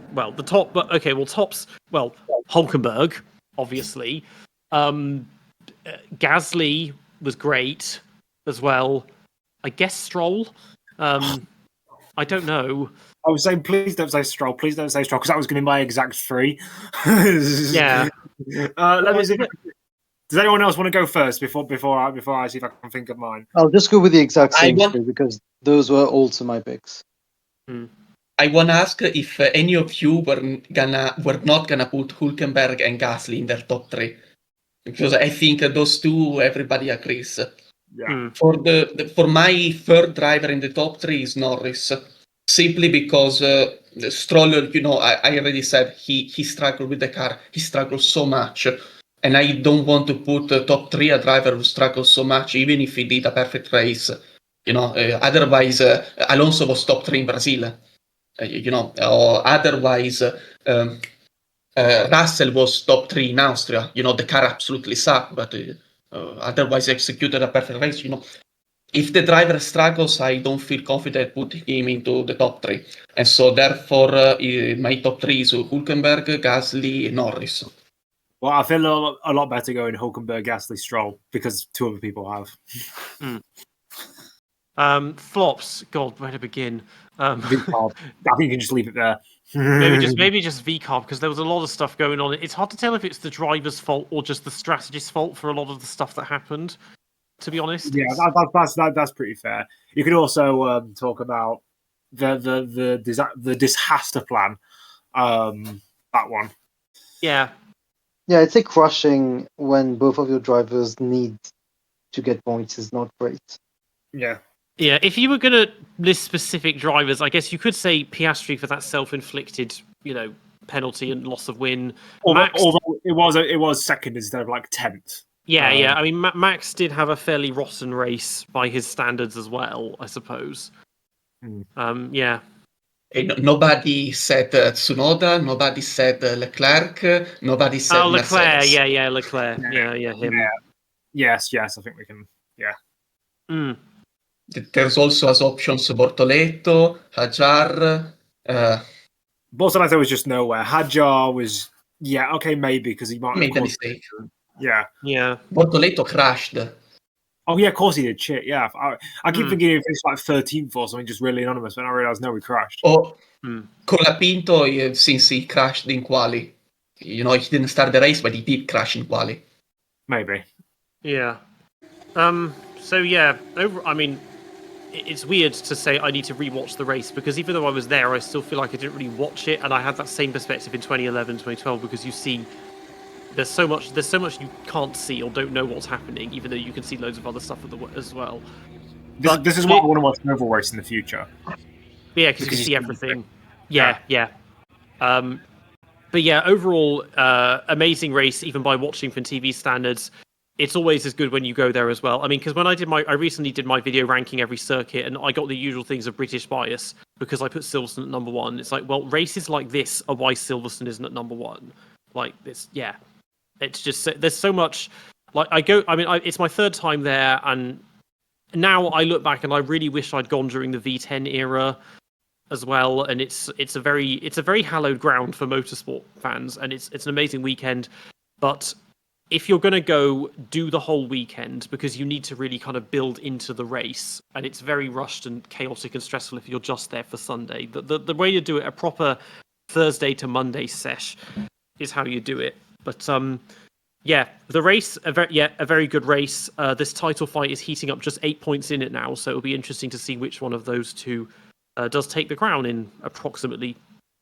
Well, Hulkenberg, obviously. Gasly was great as well. I guess Stroll. I don't know. I was saying, please don't say Stroll. Please don't say Stroll, because that was going to be my exact three. Yeah. Let me see. Does anyone else want to go first before I see if I can think of mine? I'll just go with the exact same three because those were also my picks. I want to ask if any of you were not gonna put Hulkenberg and Gasly in their top three, because I think those two everybody agrees. Yeah. For my third driver in the top three is Norris, simply because Stroll, I already said he struggled with the car. He struggled so much, and I don't want to put top three a driver who struggles so much, even if he did a perfect race. Otherwise, Alonso was top three in Brazil. Or otherwise, Russell was top three in Austria. The car absolutely sucked, but otherwise executed a perfect race. If the driver struggles, I don't feel confident putting him into the top three. And so therefore, my top three is Hulkenberg, Gasly, Norris. Well, I feel a lot better going Hulkenberg, Gasly, Stroll, because two other people have. Flops. God, where to begin? I think you can just leave it there. maybe just VCARB, because there was a lot of stuff going on. It's hard to tell if it's the driver's fault or just the strategist's fault for a lot of the stuff that happened, to be honest. Yeah, that's pretty fair. You could also talk about the disaster plan. That one. Yeah. Yeah, I'd say crushing when both of your drivers need to get points is not great. Yeah. Yeah, if you were going to list specific drivers, I guess you could say Piastri for that self-inflicted, penalty and loss of win. Although it was second instead of 10th. Yeah. I mean, Max did have a fairly rotten race by his standards as well, I suppose. Yeah. Nobody said Tsunoda, nobody said Leclerc, nobody said Leclerc, Mercedes. yeah, Leclerc. Yeah, him. Yeah. Yes, I think we can, yeah. There's also as options Bortoleto, Hadjar. Bortoleto was just nowhere. Hadjar was, okay, maybe, because he might made a mistake. Yeah. Bortoleto crashed. Oh, yeah, of course he did. Shit, yeah. I keep thinking he finished 13th or something, just really anonymous, but I realised, no, he crashed. Colapinto, since he crashed in quali. He didn't start the race, but he did crash in quali. Maybe. Yeah. So yeah, it's weird to say I need to rewatch the race because even though I was there, I still feel like I didn't really watch it, and I had that same perspective in 2011, 2012 because you see there's so much you can't see or don't know what's happening, even though you can see loads of other stuff as well. This is why I want to watch an oval race in the future. Yeah, because you see everything. Yeah. But yeah, overall, amazing race, even by watching from TV standards. It's always as good when you go there as well. I mean, because when I recently did my video ranking every circuit, and I got the usual things of British bias because I put Silverstone at number 1. It's like, well, races like this are why Silverstone isn't at number 1. Like this, yeah. It's just there's so much. Like it's my 3rd time there, and now I look back and I really wish I'd gone during the V10 era as well. And it's a very hallowed ground for motorsport fans, and it's an amazing weekend. But if you're going to go, do the whole weekend because you need to really kind of build into the race, and it's very rushed and chaotic and stressful if you're just there for Sunday. The way you do it, a proper Thursday to Monday sesh, is how you do it. But yeah, the race, a very good race. This title fight is heating up, just 8 points in it now, so it'll be interesting to see which one of those two does take the crown in approximately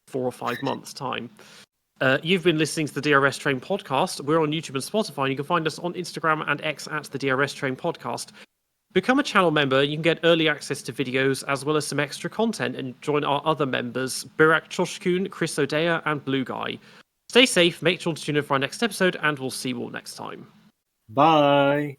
4 or 5 months' time. You've been listening to the DRS Train podcast. We're on YouTube and Spotify, and you can find us on Instagram and X at the DRS Train podcast. Become a channel member. You can get early access to videos as well as some extra content and join our other members, Burak Choshkun, Chris O'Dea, and Blue Guy. Stay safe, make sure to tune in for our next episode, and we'll see you all next time. Bye.